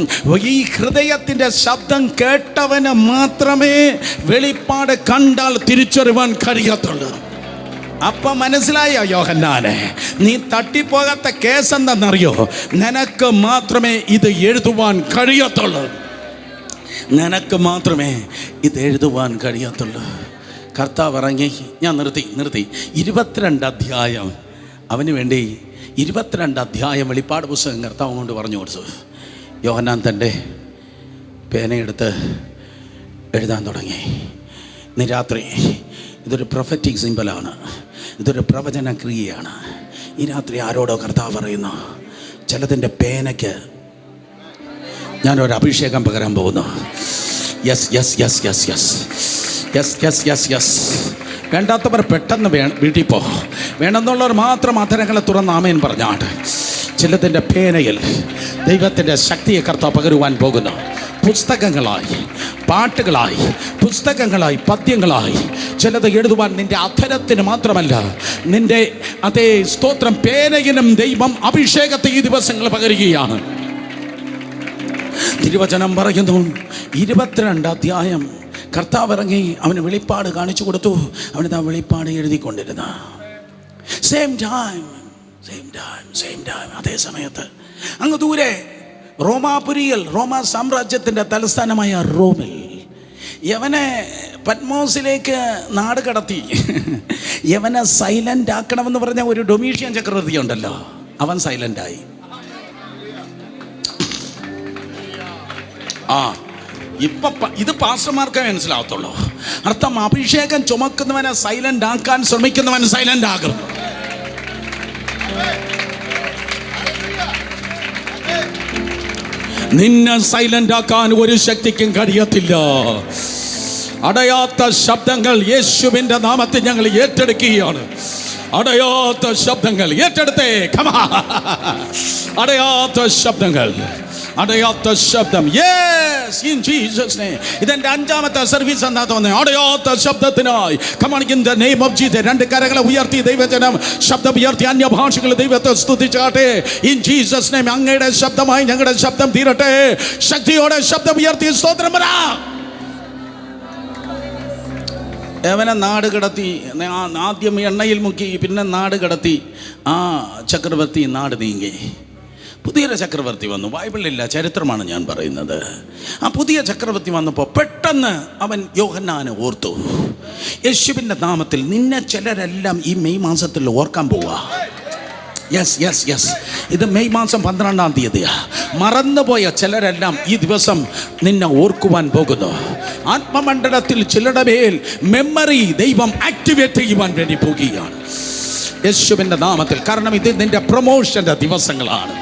ഈ ഹൃദയത്തിൻ്റെ ശബ്ദം കേട്ടവന് മാത്രമേ വെളിപ്പാട് കണ്ടാൽ തിരിച്ചറിവാൻ കഴിയത്തുള്ളൂ. അപ്പം മനസ്സിലായോ യോഹന്നാനെ, നീ തട്ടിപ്പോകാത്ത കേസ് എന്തെന്നറിയോ? നിനക്ക് മാത്രമേ ഇത് എഴുതുവാൻ കഴിയത്തുള്ളൂ, നിനക്ക് മാത്രമേ ഇത് എഴുതുവാൻ കഴിയത്തുള്ളൂ. കർത്താവ് ഇറങ്ങി, ഞാൻ നിർത്തി 22 അധ്യായം അവന് വേണ്ടി 22 അധ്യായം വെളിപ്പാട് പുസ്തകം കർത്താവ് കൊണ്ട് പറഞ്ഞു കൊടുത്തു. യോഹന്നാൻ തൻ്റെ പേനയെടുത്ത് എഴുതാൻ തുടങ്ങി. ഇന്ന് രാത്രി ഇതൊരു പ്രൊഫറ്റിക് സിംബലാണ്, ഇതൊരു പ്രവചന ക്രിയയാണ്. ഈ രാത്രി ആരോടോ കർത്താവ് പറയുന്നു, ചിലതിൻ്റെ പേനയ്ക്ക് ഞാനൊരു അഭിഷേകം പകരാൻ പോകുന്നു. Yes yes yes yes yes yes yes yes yes. വേണ്ടാത്തവർ പെട്ടെന്ന് വീട്ടിൽ പോ, വേണമെന്നുള്ളവർ മാത്രം അധരങ്ങളെ തുറന്ന് ആമേൻ പറഞ്ഞാട്ട്. ചിലതിൻ്റെ പേനയിൽ ദൈവത്തിൻ്റെ ശക്തിയെ കർത്താവ് പകരുവാൻ പോകുന്നു. പുസ്തകങ്ങളായി, പാട്ടുകളായി, പുസ്തകങ്ങളായി, പദ്യങ്ങളായി ചിലത് എഴുതുവാൻ നിൻ്റെ അധരത്തിന് മാത്രമല്ല, നിൻ്റെ അതേ സ്തോത്രം പേനയിലും ദൈവം അഭിഷേകത്തെ ഈ ദിവസങ്ങൾ പകരുകയാണ്. തിരുവചനം പറയുന്നു, 22 അധ്യായം കർത്താവ് ഇറങ്ങി അവന് വെളിപ്പാട് കാണിച്ചു കൊടുത്തു. അവന് ആ വെളിപ്പാട് എഴുതിക്കൊണ്ടിരുന്ന സെയിം ടൈം അതേ സമയത്ത് അങ്ങ് ദൂരെ റോമാപുരിയിൽ, റോമാ സാമ്രാജ്യത്തിൻ്റെ തലസ്ഥാനമായ റോമിൽ യവനെ പത്മോസിലേക്ക് നാട് കടത്തി യവനെ സൈലൻ്റ് ആക്കണമെന്ന് പറഞ്ഞ ഒരു ഡൊമീഷ്യൻ ചക്രവർത്തി ഉണ്ടല്ലോ, അവൻ സൈലൻ്റായി. ഇത് പാസ്റ്റർമാർക്കേ മനസ്സിലാവത്തുള്ളൂ. അർത്ഥം, അഭിഷേകം ചുമക്കുന്നവനെ സൈലൻ്റ് ആക്കാൻ ശ്രമിക്കുന്നവൻ സൈലൻ്റ് ആകും. നിന്നെ സൈലന്റ് ആക്കാൻ ഒരു ശക്തിക്കും കഴിയത്തില്ല. അടയാത്ത ശബ്ദങ്ങൾ യേശുവിൻ്റെ നാമത്തിൽ ഞങ്ങൾ ഏറ്റെടുക്കുകയാണ്. അടയാത്ത ശബ്ദങ്ങൾ ഏറ്റെടുത്തേ. അടയാത്ത ശബ്ദങ്ങൾ, അടയാത്ത ശബ്ദം. Yes, in Jesus name. ഇതെന്റെ 5ാമത്തെ സർവീസ് എന്നാ തോന്നുന്നത്. അടയാത്ത ശബ്ദത്തിനായി come on in the name of Jesus. 2 കരങ്ങളെ ഉയർത്തി ദൈവജനം ശബ്ദം ഉയർത്തി അന്യഭാഷകൾ ദൈവത്തെ സ്തുതിച്ചാട്ടെ. In Jesus name. അങ്ങയുടെ ശബ്ദമായി ഞങ്ങളുടെ ശബ്ദം തീരട്ടെ. ശക്തിയോടെ ശബ്ദം ഉയർത്തി സ്തോത്രം പറ. അവനെ നാട് കടത്തി, ആദ്യം എണ്ണയിൽ മുക്കി, പിന്നെ നാട് കടത്തി. ആ ചക്രവർത്തി നാട് നീങ്ങി. പുതിയൊരു ചക്രവർത്തി വന്നു. ബൈബിളിലില്ല, ചരിത്രമാണ് ഞാൻ പറയുന്നത്. ആ പുതിയ ചക്രവർത്തി വന്നപ്പോൾ പെട്ടെന്ന് അവൻ യോഹന്നാനെ ഓർത്തു. യേശുവിൻ്റെ നാമത്തിൽ നിന്നെ ചിലരെല്ലാം ഈ മെയ് മാസത്തിൽ ഓർക്കാൻ പോവുക. Yes yes yes. ഇത് മെയ് മാസം 12-ാം തീയതിയാണ്. മറന്നുപോയ ചിലരെല്ലാം ഈ ദിവസം നിന്നെ ഓർക്കുവാൻ പോകുന്നു. ആത്മമണ്ഡലത്തിൽ ചിലരുടെ മേൽ മെമ്മറി ദൈവം ആക്ടിവേറ്റ് ചെയ്യുവാൻ വേണ്ടി പോകുകയാണ് യേശുവിൻ്റെ നാമത്തിൽ. കാരണം ഇത് നിന്റെ പ്രൊമോഷൻ്റെ ദിവസങ്ങളാണ്.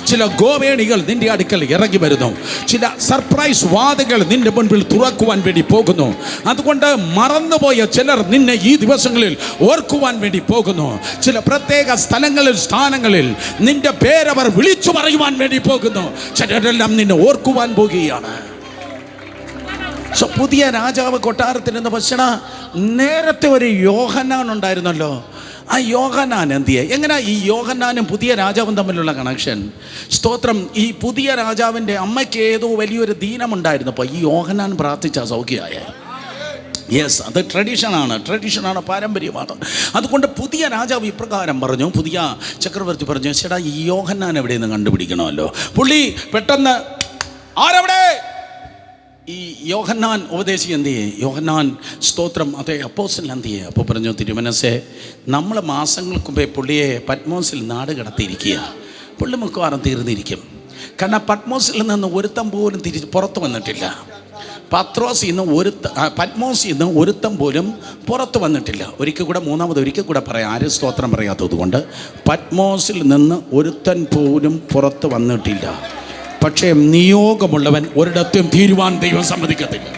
ചില ഗോവേണികൾ നിന്റെ അടുക്കൽ ഇറങ്ങി വരുന്നു. ചില സർപ്രൈസ് വാതിലുകൾ നിന്റെ മുൻപിൽ തുറക്കുവാൻ വേണ്ടി പോകുന്നു. അതുകൊണ്ട് മറന്നുപോയ ചിലർ നിന്നെ ഈ ദിവസങ്ങളിൽ ഓർക്കുവാൻ വേണ്ടി പോകുന്നു. ചില പ്രത്യേക സ്ഥലങ്ങളിൽ, സ്ഥാനങ്ങളിൽ നിന്റെ പേരവർ വിളിച്ചു പറയുവാൻ വേണ്ടി പോകുന്നു. ചിലരെല്ലാം നിന്നെ ഓർക്കുവാൻ പോകുകയാണ്. പുതിയ രാജാവ് കൊട്ടാരത്തിൽ നിന്ന് ഭക്ഷണ നേരത്തെ ഒരു യോഹന്നാൻ ഉണ്ടായിരുന്നല്ലോ. ആ യോഹന്നാൻ എന്തിയെ? എങ്ങനെ ഈ യോഹന്നാനും പുതിയ രാജാവും തമ്മിലുള്ള കണക്ഷൻ? സ്തോത്രം. ഈ പുതിയ രാജാവിൻ്റെ അമ്മയ്ക്ക് ഏതോ വലിയൊരു ദീനമുണ്ടായിരുന്നപ്പോൾ ഈ യോഹന്നാൻ പ്രാർത്ഥിച്ച സൗഖ്യമായ. യെസ്, അത് ട്രഡീഷനാണ്, പാരമ്പര്യമാണ്. അതുകൊണ്ട് പുതിയ രാജാവ് ഇപ്രകാരം പറഞ്ഞു, പുതിയ ചക്രവർത്തി പറഞ്ഞു, ചേട്ടാ ഈ യോഹന്നാൻ എവിടെ നിന്ന് കണ്ടുപിടിക്കണമല്ലോ. പുള്ളി പെട്ടെന്ന് ആരവിടെ? ഈ യോഹന്നാൻ ഉപദേശി എന്ത് ചെയ്യേ? യോഹന്നാൻ സ്തോത്രം അതേ അപ്പോസ്തലൻ എന്ത് ചെയ്യേ? അപ്പോൾ പറഞ്ഞു, തിരുമനസ്സേ, നമ്മൾ മാസങ്ങൾക്ക് മുമ്പേ പുള്ളിയെ പത്മോസിൽ നാട് കടത്തിയിരിക്കുക. പുള്ളി മിക്കവാറും തീർന്നിരിക്കും. കാരണം പത്മോസിൽ നിന്ന് ഒരുത്തം പോലും പുറത്ത് വന്നിട്ടില്ല. പത്മോസിൽ നിന്ന് ഒരുത്തം പോലും പുറത്ത് വന്നിട്ടില്ല. ഒരിക്കൽ കൂടെ പറയാം, ആരും സ്തോത്രം പറയാത്തത് കൊണ്ട്. പത്മോസിൽ നിന്ന് ഒരുത്തൻ പോലും പുറത്ത് വന്നിട്ടില്ല. പക്ഷേ നിയോഗമുള്ളവൻ ഒരിടത്തും തീരുവാൻ ദൈവം സമ്മതിക്കത്തില്ല.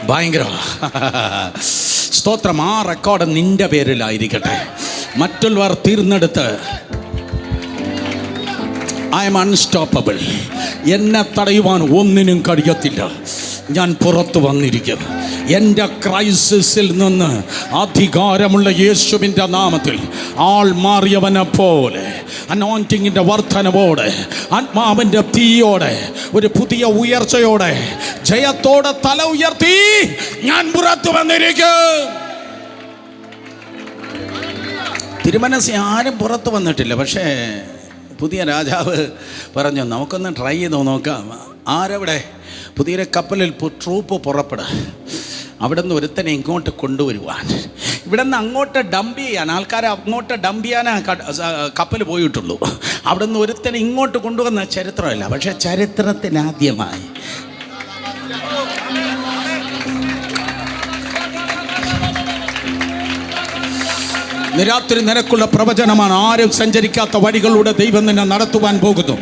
ഭയങ്കര സ്തോത്രം. ആ റെക്കോർഡ് നിന്റെ പേരിലായിരിക്കട്ടെ. മറ്റുള്ളവർ തീർന്നെടുത്ത് ഐ എം അൺസ്റ്റോപ്പബിൾ, എന്നെ തടയുവാൻ ഒന്നിനും കഴിയത്തില്ല, ഞാൻ പുറത്തു വന്നിരിക്കും. എൻ്റെ ക്രൈസിസിൽ നിന്ന് അധികാരമുള്ള യേശുവിൻ്റെ നാമത്തിൽ ആൾ മാറിയവനെ പോലെ അനോയിന്റിങ്ങിൻ്റെ വർധനവോടെ, ആത്മാവിൻ്റെ തീയോടെ, ഒരു പുതിയ ഉയർച്ചയോടെ, ജയത്തോടെ തല ഉയർത്തി ഞാൻ പുറത്തു വന്നിരിക്കും. തിരുമനസ്സിൽ ആരും പുറത്തു വന്നിട്ടില്ല. പക്ഷേ പുതിയ രാജാവ് പറഞ്ഞു, നമുക്കൊന്ന് ട്രൈ ചെയ്ത് നോക്കാം. ആരവിടെ? പുതിയൊരു കപ്പലിൽ ട്രൂപ്പ് പുറപ്പെടുക. അവിടെ നിന്ന് ഒരുത്തനെ ഇങ്ങോട്ട് കൊണ്ടുവരുവാൻ, ഇവിടെ നിന്ന് അങ്ങോട്ട് ഡംപ് ചെയ്യാൻ, ആൾക്കാരെ അങ്ങോട്ട് ഡംപ് ചെയ്യാനേ കപ്പൽ പോയിട്ടുള്ളൂ. അവിടെ നിന്ന് ഒരുത്തനെ ഇങ്ങോട്ട് കൊണ്ടുവന്ന ചരിത്രമല്ല. പക്ഷേ ചരിത്രത്തിലാദ്യമായി രാത്രി നിനക്കുള്ള പ്രവചനമാണ്. ആരും സഞ്ചരിക്കാത്ത വഴികളിലൂടെ ദൈവം നിന്നെ നടത്തുവാൻ പോകുന്നു.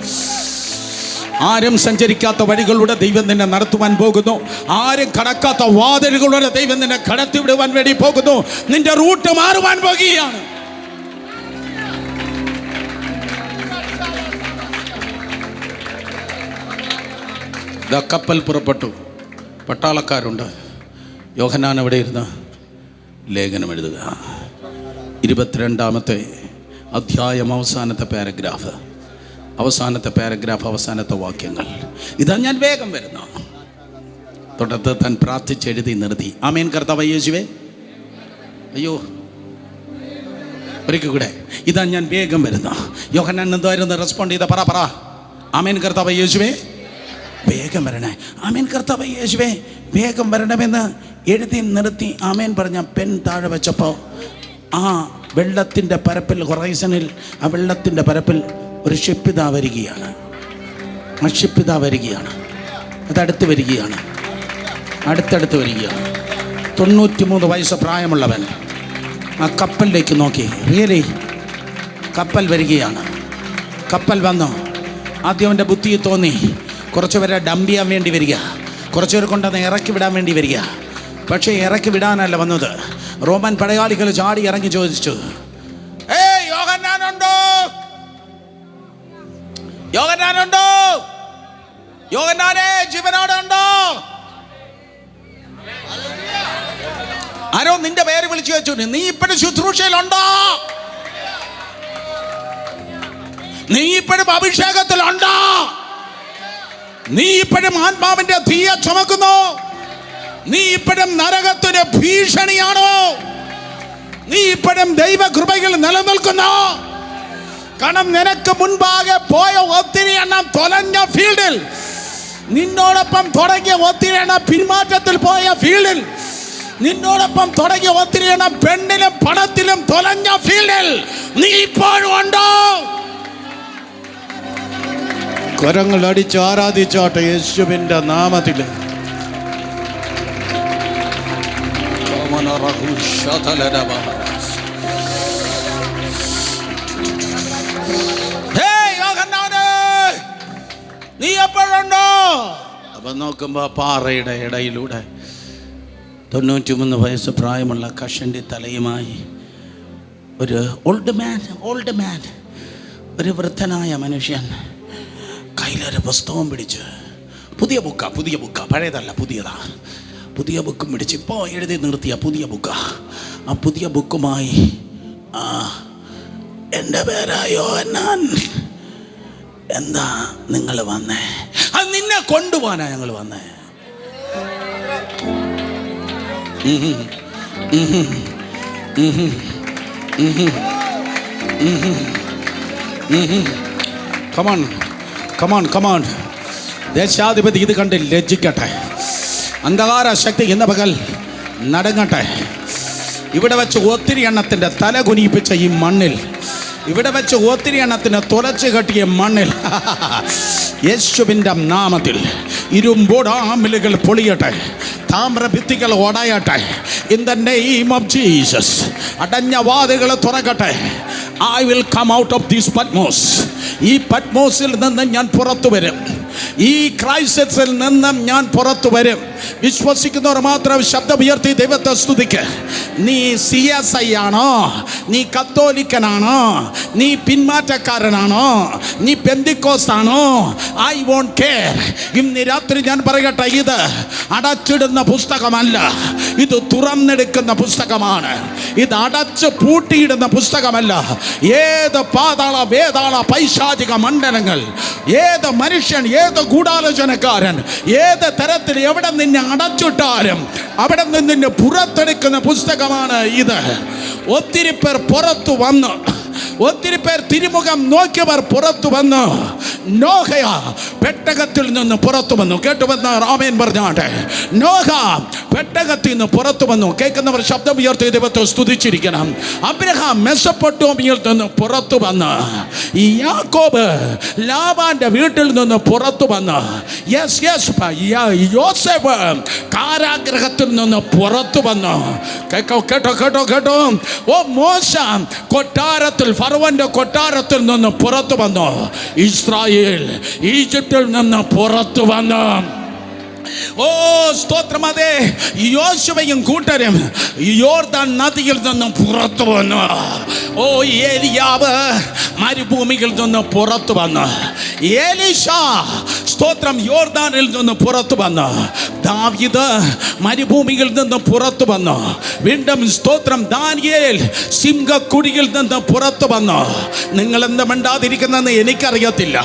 ആരും സഞ്ചരിക്കാത്ത വഴികളിലൂടെ ദൈവം നിന്നെ നടത്തുവാൻ പോകുന്നു. ആരും കടക്കാത്ത വാതിലുകളിലൂടെ ദൈവം നിന്നെ കടത്തിവിടുവാൻ വേണ്ടി പോകുന്നു. നിന്റെ റൂട്ട് മാറുവാൻ പോകുകയാണ്. കപ്പൽ പുറപ്പെട്ടു. പട്ടാളക്കാരുണ്ട്. യോഹന്നാൻ അവിടെ ഇരുന്ന് ലേഖനം എഴുതുക. 22-ാമത്തെ അധ്യായം അവസാനത്തെ പാരഗ്രാഫ്, അവസാനത്തെ വാക്യങ്ങൾ. ഇതാ ഞാൻ വേഗം വരുന്നു. തുടർന്ന് താൻ പ്രാർത്ഥിച്ചെഴുതി നിർത്തി. ആമേൻ കർത്താവേ യേശുവേ. അയ്യോ, ഒരിക്കൽ കൂടെ. ഇതാ ഞാൻ വേഗം വരുന്നു. യോഹന്നാൻ എന്തായിരുന്നു റെസ്പോണ്ട് ചെയ്ത? പറ. ആമേൻ കർത്താവേ യേശുവേ, വേഗം വരണേ. ആമേൻ കർത്താവേ യേശുവേ, വേഗം വരണമെന്ന് എഴുതി നിർത്തി ആമേൻ പറഞ്ഞ പെൻ താഴെ വെച്ചപ്പോൾ ആ വെള്ളത്തിൻ്റെ പരപ്പിൽ, ഹൊറൈസണിൽ ആ വെള്ളത്തിൻ്റെ പരപ്പിൽ ഒരു ഷിപ്പിതാ വരികയാണ്. ആ ഷിപ്പിതാ വരികയാണ്. അതടുത്ത് വരികയാണ്. അടുത്തടുത്ത് വരികയാണ്. 93 വയസ്സ് പ്രായമുള്ളവൻ ആ കപ്പലിലേക്ക് നോക്കി. റിയലി കപ്പൽ വരികയാണ്. കപ്പൽ വന്നു. ആദ്യം അവൻ്റെ ബുദ്ധിയിൽ തോന്നി കുറച്ച് പേരെ ഡംപ് ചെയ്യാൻ വേണ്ടി വരിക, കുറച്ച് പേർ കൊണ്ടുവന്ന് ഇറക്കി വിടാൻ വേണ്ടി വരിക. പക്ഷേ ഇറക്കി വിടാനല്ല വന്നത്. റോമൻ പടയാളികൾ ചാടി ഇറങ്ങി ചോദിച്ചു, യോഹന്നാനുണ്ടോ? യോഹന്നാനുണ്ടോ? യോഹന്നാനെ ജീവനോടെ ഉണ്ടോ? ആരോ നിന്റെ പേര് വിളിച്ചു വെച്ചു. നീ ഇപ്പോഴും ശുശ്രൂഷയിലുണ്ടോ? നീ ഇപ്പോഴും അഭിഷേകത്തിലുണ്ടോ? നീ ഇപ്പോഴും ആത്മാവിന്റെ തീയ ചുമക്കുന്നു? നീ ഇപ്പോഴും നരകത്തിന് ഭീഷണിയാണോ? നീ ഇപ്പോഴും ദൈവകൃപയിൽ നിലനിൽക്കുന്നു? കാരണം നിനക്ക് മുൻപാകെ പോയ ഒത്തിരി എണ്ണം തൊലഞ്ഞ ഫീൽഡിൽ, നിന്നോടൊപ്പം തുടങ്ങിയ ഒത്തിരി എണ്ണം പിന്മാറ്റത്തിൽ പോയ ഫീൽഡിൽ, നിന്നോടൊപ്പം തുടങ്ങിയ ഒത്തിരി എണ്ണം പെണ്ണിലും പണത്തിലും തൊലഞ്ഞ ഫീൽഡിൽ നീ ഇപ്പോഴും ഉണ്ടോ? കരങ്ങൾ അടിച്ച് ആരാധിച്ചോട്ടെ യേശുവിന്റെ നാമത്തിൽ. നീ എപ്പോഴുണ്ടോ? അപ്പൊ നോക്കുമ്പോ പാറയുടെ ഇടയിലൂടെ 93 വയസ്സ് പ്രായമുള്ള കഷണ്ടി തലയുമായി ഒരു ഓൾഡ് മാൻ, ഒരു വൃദ്ധനായ മനുഷ്യൻ കയ്യിലൊരു പുസ്തകം പിടിച്ച്, പുതിയ ബുക്ക, പഴയതല്ല, പുതിയതാ. പുതിയ ബുക്കും പിടിച്ച് ഇപ്പോൾ എഴുതി നിർത്തിയ പുതിയ ബുക്കാ. ആ പുതിയ ബുക്കുമായി എൻ്റെ പേരായോ എന്നാൻ, എന്താ നിങ്ങൾ വന്നേ? അത് നിന്നെ കൊണ്ടുപോകാനാ ഞങ്ങൾ വന്നേ. Come on come on come on. ദേശാധിപതി ഇത് കണ്ട് ലജ്ജിക്കട്ടെ. അന്ധകാര ശക്തി ഇന്ന് പകൽ നടുങ്ങട്ടെ. ഇവിടെ വെച്ച് ഒത്തിരി എണ്ണത്തിൻ്റെ തല കുനിയിപ്പിച്ച ഈ മണ്ണിൽ, ഇവിടെ വെച്ച് ഒത്തിരി എണ്ണത്തിന് തുലച്ച് കെട്ടിയ മണ്ണിൽ യേശുവിൻ്റെ നാമത്തിൽ ഇരുമ്പോടാമലുകൾ പൊളിയട്ടെ, താമ്രഭിത്തികൾ ഓടയട്ടെ. In the name of Jesus. അടഞ്ഞ വാതിലുകൾ തുറക്കട്ടെ. I will come out of this Patmos. ഈ പത്മോസിൽ നിന്ന് ഞാൻ പുറത്തു വരും. ഈ ക്രൈസിസിൽ നിന്നും ഞാൻ പുറത്തു വരും. വിശ്വസിക്കുന്നവർ മാത്രം ശബ്ദമുയർത്തി ദൈവത്തെ സ്തുതിക്ക്. നീ CSI ആണോ? നീ കത്തോലിക്കനാണോ? നീ പിന്മാറ്റക്കാരനാണോ? നീ പെന്തിക്കോസ്താണോ? I won't care. ഇന്ന് രാത്രി ഞാൻ പറയട്ടെ, ഇത് അടച്ചിടുന്ന പുസ്തകമല്ല, ഇത് തുറന്നെടുക്കുന്ന പുസ്തകമാണ്. ഇത് അടച്ച് പൂട്ടിയിടുന്ന പുസ്തകമല്ല. ഏത് പാതാള വേതാള പൈശാചിക മണ്ഡലങ്ങൾ, ഏത് മനുഷ്യൻ, ഏത് ഗൂഢാലോചനക്കാരൻ, ഏത് തരത്തിൽ എവിടെ നിന്നെ അടച്ചിട്ടാലും അവിടെ നിന്ന് പുറത്തെടുക്കുന്ന പുസ്തകമാണ് ഇത്. ഒത്തിരി പേർ പുറത്തു വന്നു, ഒത്തിരി പേർ തിരുമുഖം നോക്കിയവർ പുറത്തു വന്നു. നോഹയ പെട്ടകത്തിൽ നിന്ന് പുറത്തു വന്നു. കേട്ടുവെന്ന് ആമേൻ പറഞ്ഞാട്ടെ. നോഹ പെട്ടകത്തിൽ നിന്ന് പുറത്തു വന്നു. കേൾക്കുന്നവർ ശബ്ദം ഉയർത്തി ദൈവത്തെ സ്തുതിച്ചിരിക്കണം. അബ്രഹാം മെസൊപ്പൊട്ടോമിയയിൽ നിന്ന് പുറത്തു വന്ന്, യാക്കോബ് ലാബാന്റെ വീട്ടിൽ നിന്ന് പുറത്തു വന്ന്, യോസേഫ് കാരാഗ്രഹത്തിൽ നിന്ന് പുറത്തു വന്നു. കേട്ടോ കേട്ടോ കേട്ടോ കേട്ടോ. ഓ മോശ കൊട്ടാരത്തിൽ, ഫറവോന്റെ കൊട്ടാരത്തിൽ നിന്ന് പുറത്തു വന്നു. ഇസ്രായേൽ ഈജിപ്തിൽ നിന്ന് പുറത്തു വന്നു. ഓ സ്തോത്രം. അതെ, യോശുവയും കൂട്ടരും യോർദാൻ നദിയിൽ നിന്നും പുറത്തു വന്നു. ഓ ഏലിയാവ് മരുഭൂമിയിൽ നിന്ന് പുറത്തു വന്നു. എലീശ സ്തോത്രം യോർദാനിൽ നിന്ന് പുറത്തു വന്നു. ദാവീദ് മരുഭൂമിയിൽ നിന്ന് പുറത്തു വന്നു. വീണ്ടും സ്തോത്രം ദാനിയേൽ സിംഹക്കുടിയിൽ നിന്ന് പുറത്തു വന്നു. നിങ്ങൾ എന്താ മിണ്ടാതിരിക്കുന്നതെന്ന് എനിക്കറിയത്തില്ല.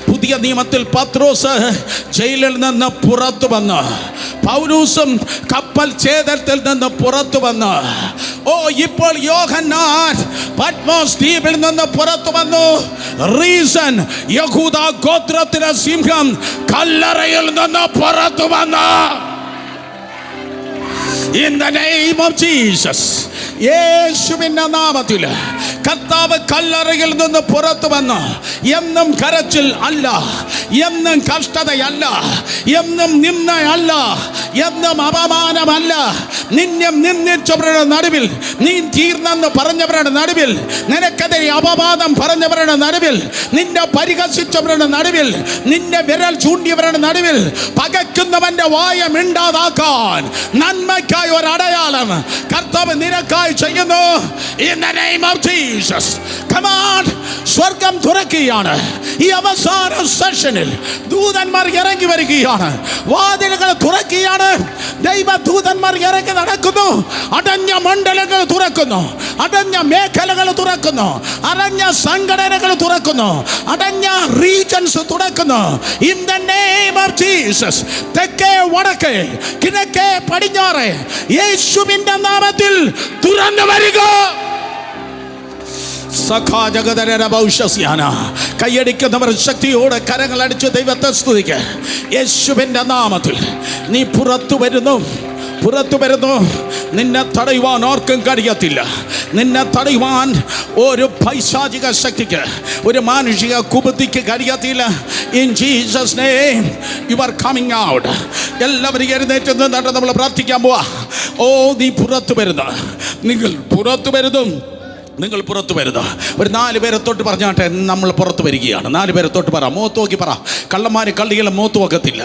പുതിയ നിയമത്തിൽ പത്രോസ് ജയിലിൽ നിന്ന് പുറത്തു വന്നു. പൗലൂസും കപ്പൽ ഛേദത്തിൽ നിന്ന് പുറത്തു വന്നു. ഓ ഇപ്പോൾ യോഹന്നാൻ പത്മോസ് ദ്വീപിൽ നിന്ന് പുറത്തു വന്നു. റീസൺ യഹൂദ ഗോത്രത്തിലെ സിംഹം കല്ലറയിൽ നിന്ന് പുറത്തു വന്നു. In the name of Jesus. യേശുവിന്റെ നാമത്തിൽ കർത്താവ് കല്ലറയിൽ നിന്ന് പുറത്തു വന്നു. എന്നും കരച്ചിൽ അല്ല, എന്നും കഷ്ടതയല്ല, എന്നും നിന്ദയല്ല, എന്നും അപമാനമല്ല. നിന്നെ നിന്ദിച്ചവരുടെ നടുവിൽ, നീ തീർന്നെന്ന് പറഞ്ഞവരുടെ നടുവിൽ, നിനക്കെതിരെ അപവാദം പറഞ്ഞവരുടെ നടുവിൽ, നിന്നെ പരിഹസിച്ചവരുടെ നടുവിൽ, നിന്നെ വിരൽ ചൂണ്ടിയവരുടെ നടുവിൽ, പകയ്ക്കുന്നവന്റെ വായ മിണ്ടാതാക്കാൻ നന്മയ്ക്കായി ഒരു അടയാളം കർത്താവ് നിനക്കായി ചെയ്യുന്നു. In the name of Jesus. Come on. സ്വർഗം തുറക്കുകയാണ്. ഈ അവസാന സെഷനിൽ ദൂതന്മാർ ഇറങ്ങി വരികയാണ്. വാതിലുകൾ തുറക്കുകയാണ്. ദൈവദൂതന്മാർ ഇറങ്ങി നടക്കുന്നു. അടഞ്ഞ മണ്ഡലങ്ങൾ തുറക്കുന്നു, അടഞ്ഞ മേഖലകൾ തുറക്കുന്നു, അടഞ്ഞ സംഘടനകൾ തുറക്കുന്നു, അടഞ്ഞ റീജൻസ് തുറക്കുന്നു. In the name of Jesus. തെക്കേ വടക്കേ കിഴക്കേ പടിഞ്ഞാറ് യേശുവിന്റെ നാമത്തിൽ തുറന്നു വരിക. കൈയടിക്കുന്നവർ ശക്തിയോടെ കരങ്ങൾ അടിച്ച് ദൈവത്തെ സ്തുതിക്കുക. യേശുവിന്റെ നാമത്തിൽ നീ പുറത്തു വരുന്നു, പുറത്തു വരുന്നു. നിന്നെ തടയുവാൻ ആർക്കും കഴിയത്തില്ല. നിന്നെ തടയുവാൻ ഒരു പൈശാചിക ശക്തിക്ക്, ഒരു മാനുഷിക കുബുദ്ധിക്ക് കഴിയത്തില്ല. In Jesus name you are coming out. എല്ലാവരും എഴുന്നേറ്റ് നിന്നിട്ട് നമ്മൾ പ്രാർത്ഥിക്കാൻ പോവാ. ഓ നീ പുറത്തു വരുന്നു, നിങ്ങൾ പുറത്തു വരുന്നു. നിങ്ങൾ പുറത്തു വരുന്നു. ഒരു 4 പേരെ തൊട്ട് പറഞ്ഞാട്ടെ, നമ്മൾ പുറത്ത് വരികയാണ്. 4 പേരെ തൊട്ട് പറ, മുഖത്ത് നോക്കി പറ. കള്ളന്മാർ കള്ളികളെ മുഖത്ത് നോക്കത്തില്ല.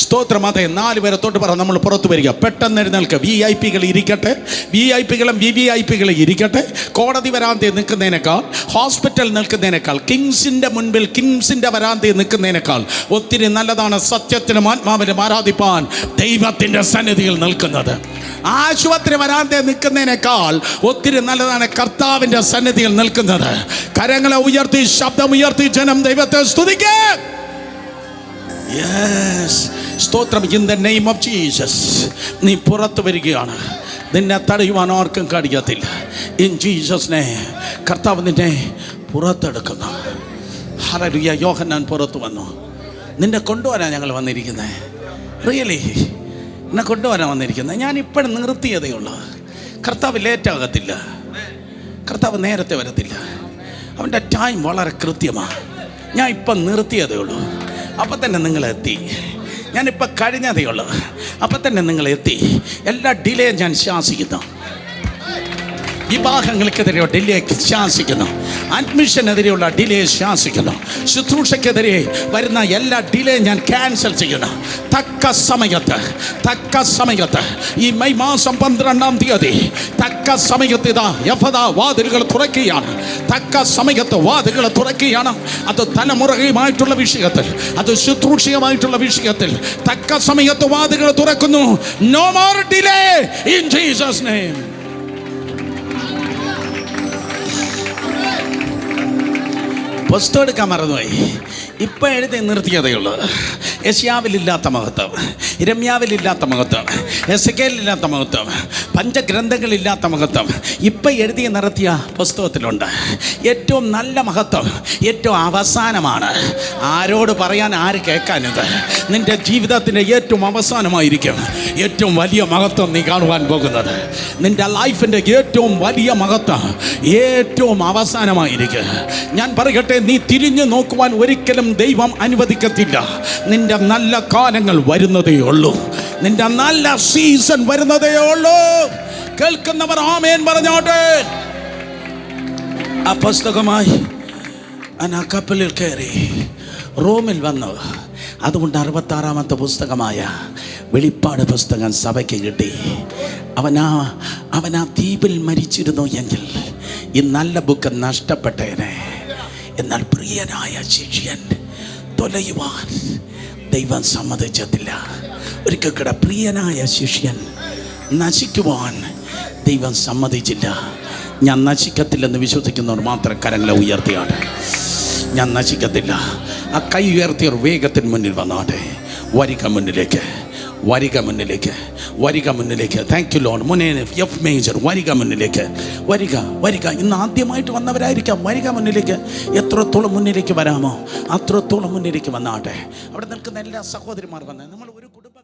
സ്തോത്രം. അതെ, 4 പേരെ തൊട്ട് പറ, നമ്മൾ പുറത്ത് വരിക. പെട്ടെന്ന് എഴുന്നേൽക്കുക. VIP-കൾ ഇരിക്കട്ടെ, VIP-കളും VVIP-കളും ഇരിക്കട്ടെ. കോടതി വരാന്തയിൽ നിൽക്കുന്നതിനേക്കാൾ, ഹോസ്പിറ്റൽ നിൽക്കുന്നതിനേക്കാൾ, കിങ്സിൻ്റെ മുൻപിൽ കിങ്സിൻ്റെ വരാന്തയിൽ നിൽക്കുന്നതിനേക്കാൾ ഒത്തിരി നല്ലതാണ് സത്യത്തിനും ആത്മാവിനും ആരാധിപ്പാൻ ദൈവത്തിൻ്റെ സന്നിധിയിൽ നിൽക്കുന്നത്. ആശുപത്രി വരാന്തയിൽ നിൽക്കുന്നതിനേക്കാൾ ഒത്തിരി നല്ലതാണ് കർത്താവിൻ്റെ സന്നിധിയിൽ നിൽക്കുന്നത്. കരങ്ങളെ ഉയർത്തി, ശബ്ദമുയർത്തി ജനം ദൈവത്തെ സ്തുതിക്കേ. യെസ്, സ്തോത്രം. In the name of Jesus നീ പുറത്തു വരികയാണ്. നിന്നെ തടയുവാൻ ആർക്കും കഴിയത്തില്ല. ഇൻ ജീസസ് നെയിം കർത്താവ് നിന്നെ പുറത്തെടുക്കുന്നു. ഹല്ലേലൂയ. യോഹന്നാൻ പുറത്തു വന്നു. നിന്നെ കൊണ്ടുവരാൻ ഞങ്ങൾ വന്നിരിക്കുന്നത്. റിയലി എന്നെ കൊണ്ടുവരാൻ വന്നിരിക്കുന്നത്. ഞാൻ ഇപ്പോഴും നിർത്തിയതേ ഉള്ളൂ. കർത്താവ് ലേറ്റാകത്തില്ല. കർത്താവ് നേരത്തെ വരത്തില്ല. അവൻ്റെ ടൈം വളരെ കൃത്യമാണ്. ഞാൻ ഇപ്പം നിർത്തിയതേ ഉള്ളൂ. അപ്പം തന്നെ നിങ്ങളെത്തി. ഞാനിപ്പോൾ കഴിഞ്ഞതേ ഉള്ളൂ. അപ്പം തന്നെ നിങ്ങളെത്തി. എല്ലാ ഡിലേയും ഞാൻ ശാസിക്കുന്നു. വിവാഹങ്ങൾക്കെതിരെയോ ഡിലേ ശാസിക്കുന്നു. അഡ്മിഷനെതിരെയുള്ള ഡിലേ ശാസിക്കുന്നു. ശുശ്രൂഷയ്ക്കെതിരെ വരുന്ന എല്ലാ ഡിലേ ഞാൻ ക്യാൻസൽ ചെയ്യുന്നു. തക്ക സമയത്ത് ഈ മെയ് മാസം 12-ാം തീയതി തക്ക സമയത്ത് ഇതാ യഫദാ വാതിലുകൾ തുറക്കുകയാണ്. തക്ക സമയത്ത് വാതിലുകൾ തുറക്കുകയാണ്. അത് തലമുറയുമായിട്ടുള്ള വിഷയത്തിൽ, അത് ശുശ്രൂഷയുമായിട്ടുള്ള വിഷയത്തിൽ തക്ക സമയത്ത് വാതിലുകൾ തുറക്കുന്നു. No more delay in Jesus name. പുസ്തകം എടുക്കാൻ മറന്നുപോയി. ഇപ്പം എഴുതി നിർത്തിയതേ ഉള്ളൂ. യെശയ്യാവിലില്ലാത്ത മഹത്വം, ഇരമ്യാവിലില്ലാത്ത മഹത്വം, എസെക്കേലിലില്ലാത്ത മഹത്വം, പഞ്ചഗ്രന്ഥങ്ങളില്ലാത്ത മഹത്വം ഇപ്പം എഴുതി നിർത്തിയ പുസ്തകത്തിലുണ്ട്. ഏറ്റവും നല്ല മഹത്വം ഏറ്റവും അവസാനമാണ്. ആരോട് പറയാൻ, ആര് കേൾക്കാനിത്? നിൻ്റെ ജീവിതത്തിൻ്റെ ഏറ്റവും അവസാനമായിരിക്കും ഏറ്റവും വലിയ മഹത്വം നീ കാണുവാൻ പോകുന്നത്. നിൻ്റെ ലൈഫിൻ്റെ ഏറ്റവും വലിയ മഹത്വം ഏറ്റവും അവസാനമായിരിക്കും. ഞാൻ പറയട്ടെ, നീ തിരിഞ്ഞു നോക്കുവാൻ ഒരിക്കലും ദൈവം അനുവദിക്കത്തില്ല. നിന്റെ നല്ല കാലങ്ങൾ വരുന്നതേ ഉള്ളൂ. നിന്റെ നല്ല സീസൺ വരുന്നതേ ഉള്ളൂ. കേൾക്കുന്നവർ ആമേൻ പറഞ്ഞോട്ടെ. ആ പുസ്തകമായി ആ കപ്പലിൽ കയറി റോമിൽ വന്നു. അതുകൊണ്ട് 66-ാമത്തെ പുസ്തകമായ വെളിപ്പാട് പുസ്തകം സഭയ്ക്ക് കിട്ടി. അവനാ ദ്വീപിൽ മരിച്ചിരുന്നു എങ്കിൽ ഈ നല്ല ബുക്ക് നഷ്ടപ്പെട്ടേനെ. എന്നാൽ പ്രിയനായ ശിഷ്യൻ തൊലയുവാൻ ദൈവം സമ്മതിച്ചിട്ടില്ല. ഒരിക്കൽ കൂടെ പ്രിയനായ ശിഷ്യൻ നശിക്കുവാൻ ദൈവം സമ്മതിച്ചില്ല. ഞാൻ നശിക്കത്തില്ലെന്ന് വിശ്വസിക്കുന്നവർ മാത്രം കരങ്ങളെ ഉയർത്തിയാണ്. ഞാൻ നശിക്കത്തില്ല. ആ കൈ ഉയർത്തിയവർ വേഗത്തിന് മുന്നിൽ വന്നാട്ടെ. വരിക മുന്നിലേക്ക്, വരിക മുന്നിലേക്ക്, വരിക മുന്നിലേക്ക്. Thank you Lord. മുന്നേ എഫ് മേജർ, വരിക മുന്നിലേക്ക്, വരിക വരിക. ഇന്ന് ആദ്യമായിട്ട് വന്നവരായിരിക്കാം. വരിക മുന്നിലേക്ക്. എത്രത്തോളം മുന്നിലേക്ക് വരാമോ അത്രത്തോളം മുന്നിലേക്ക് വന്നാട്ടെ. അവിടെ നിൽക്കുന്ന എല്ലാ സഹോദരിമാർ വന്ന് നമ്മൾ ഒരു കുടുംബം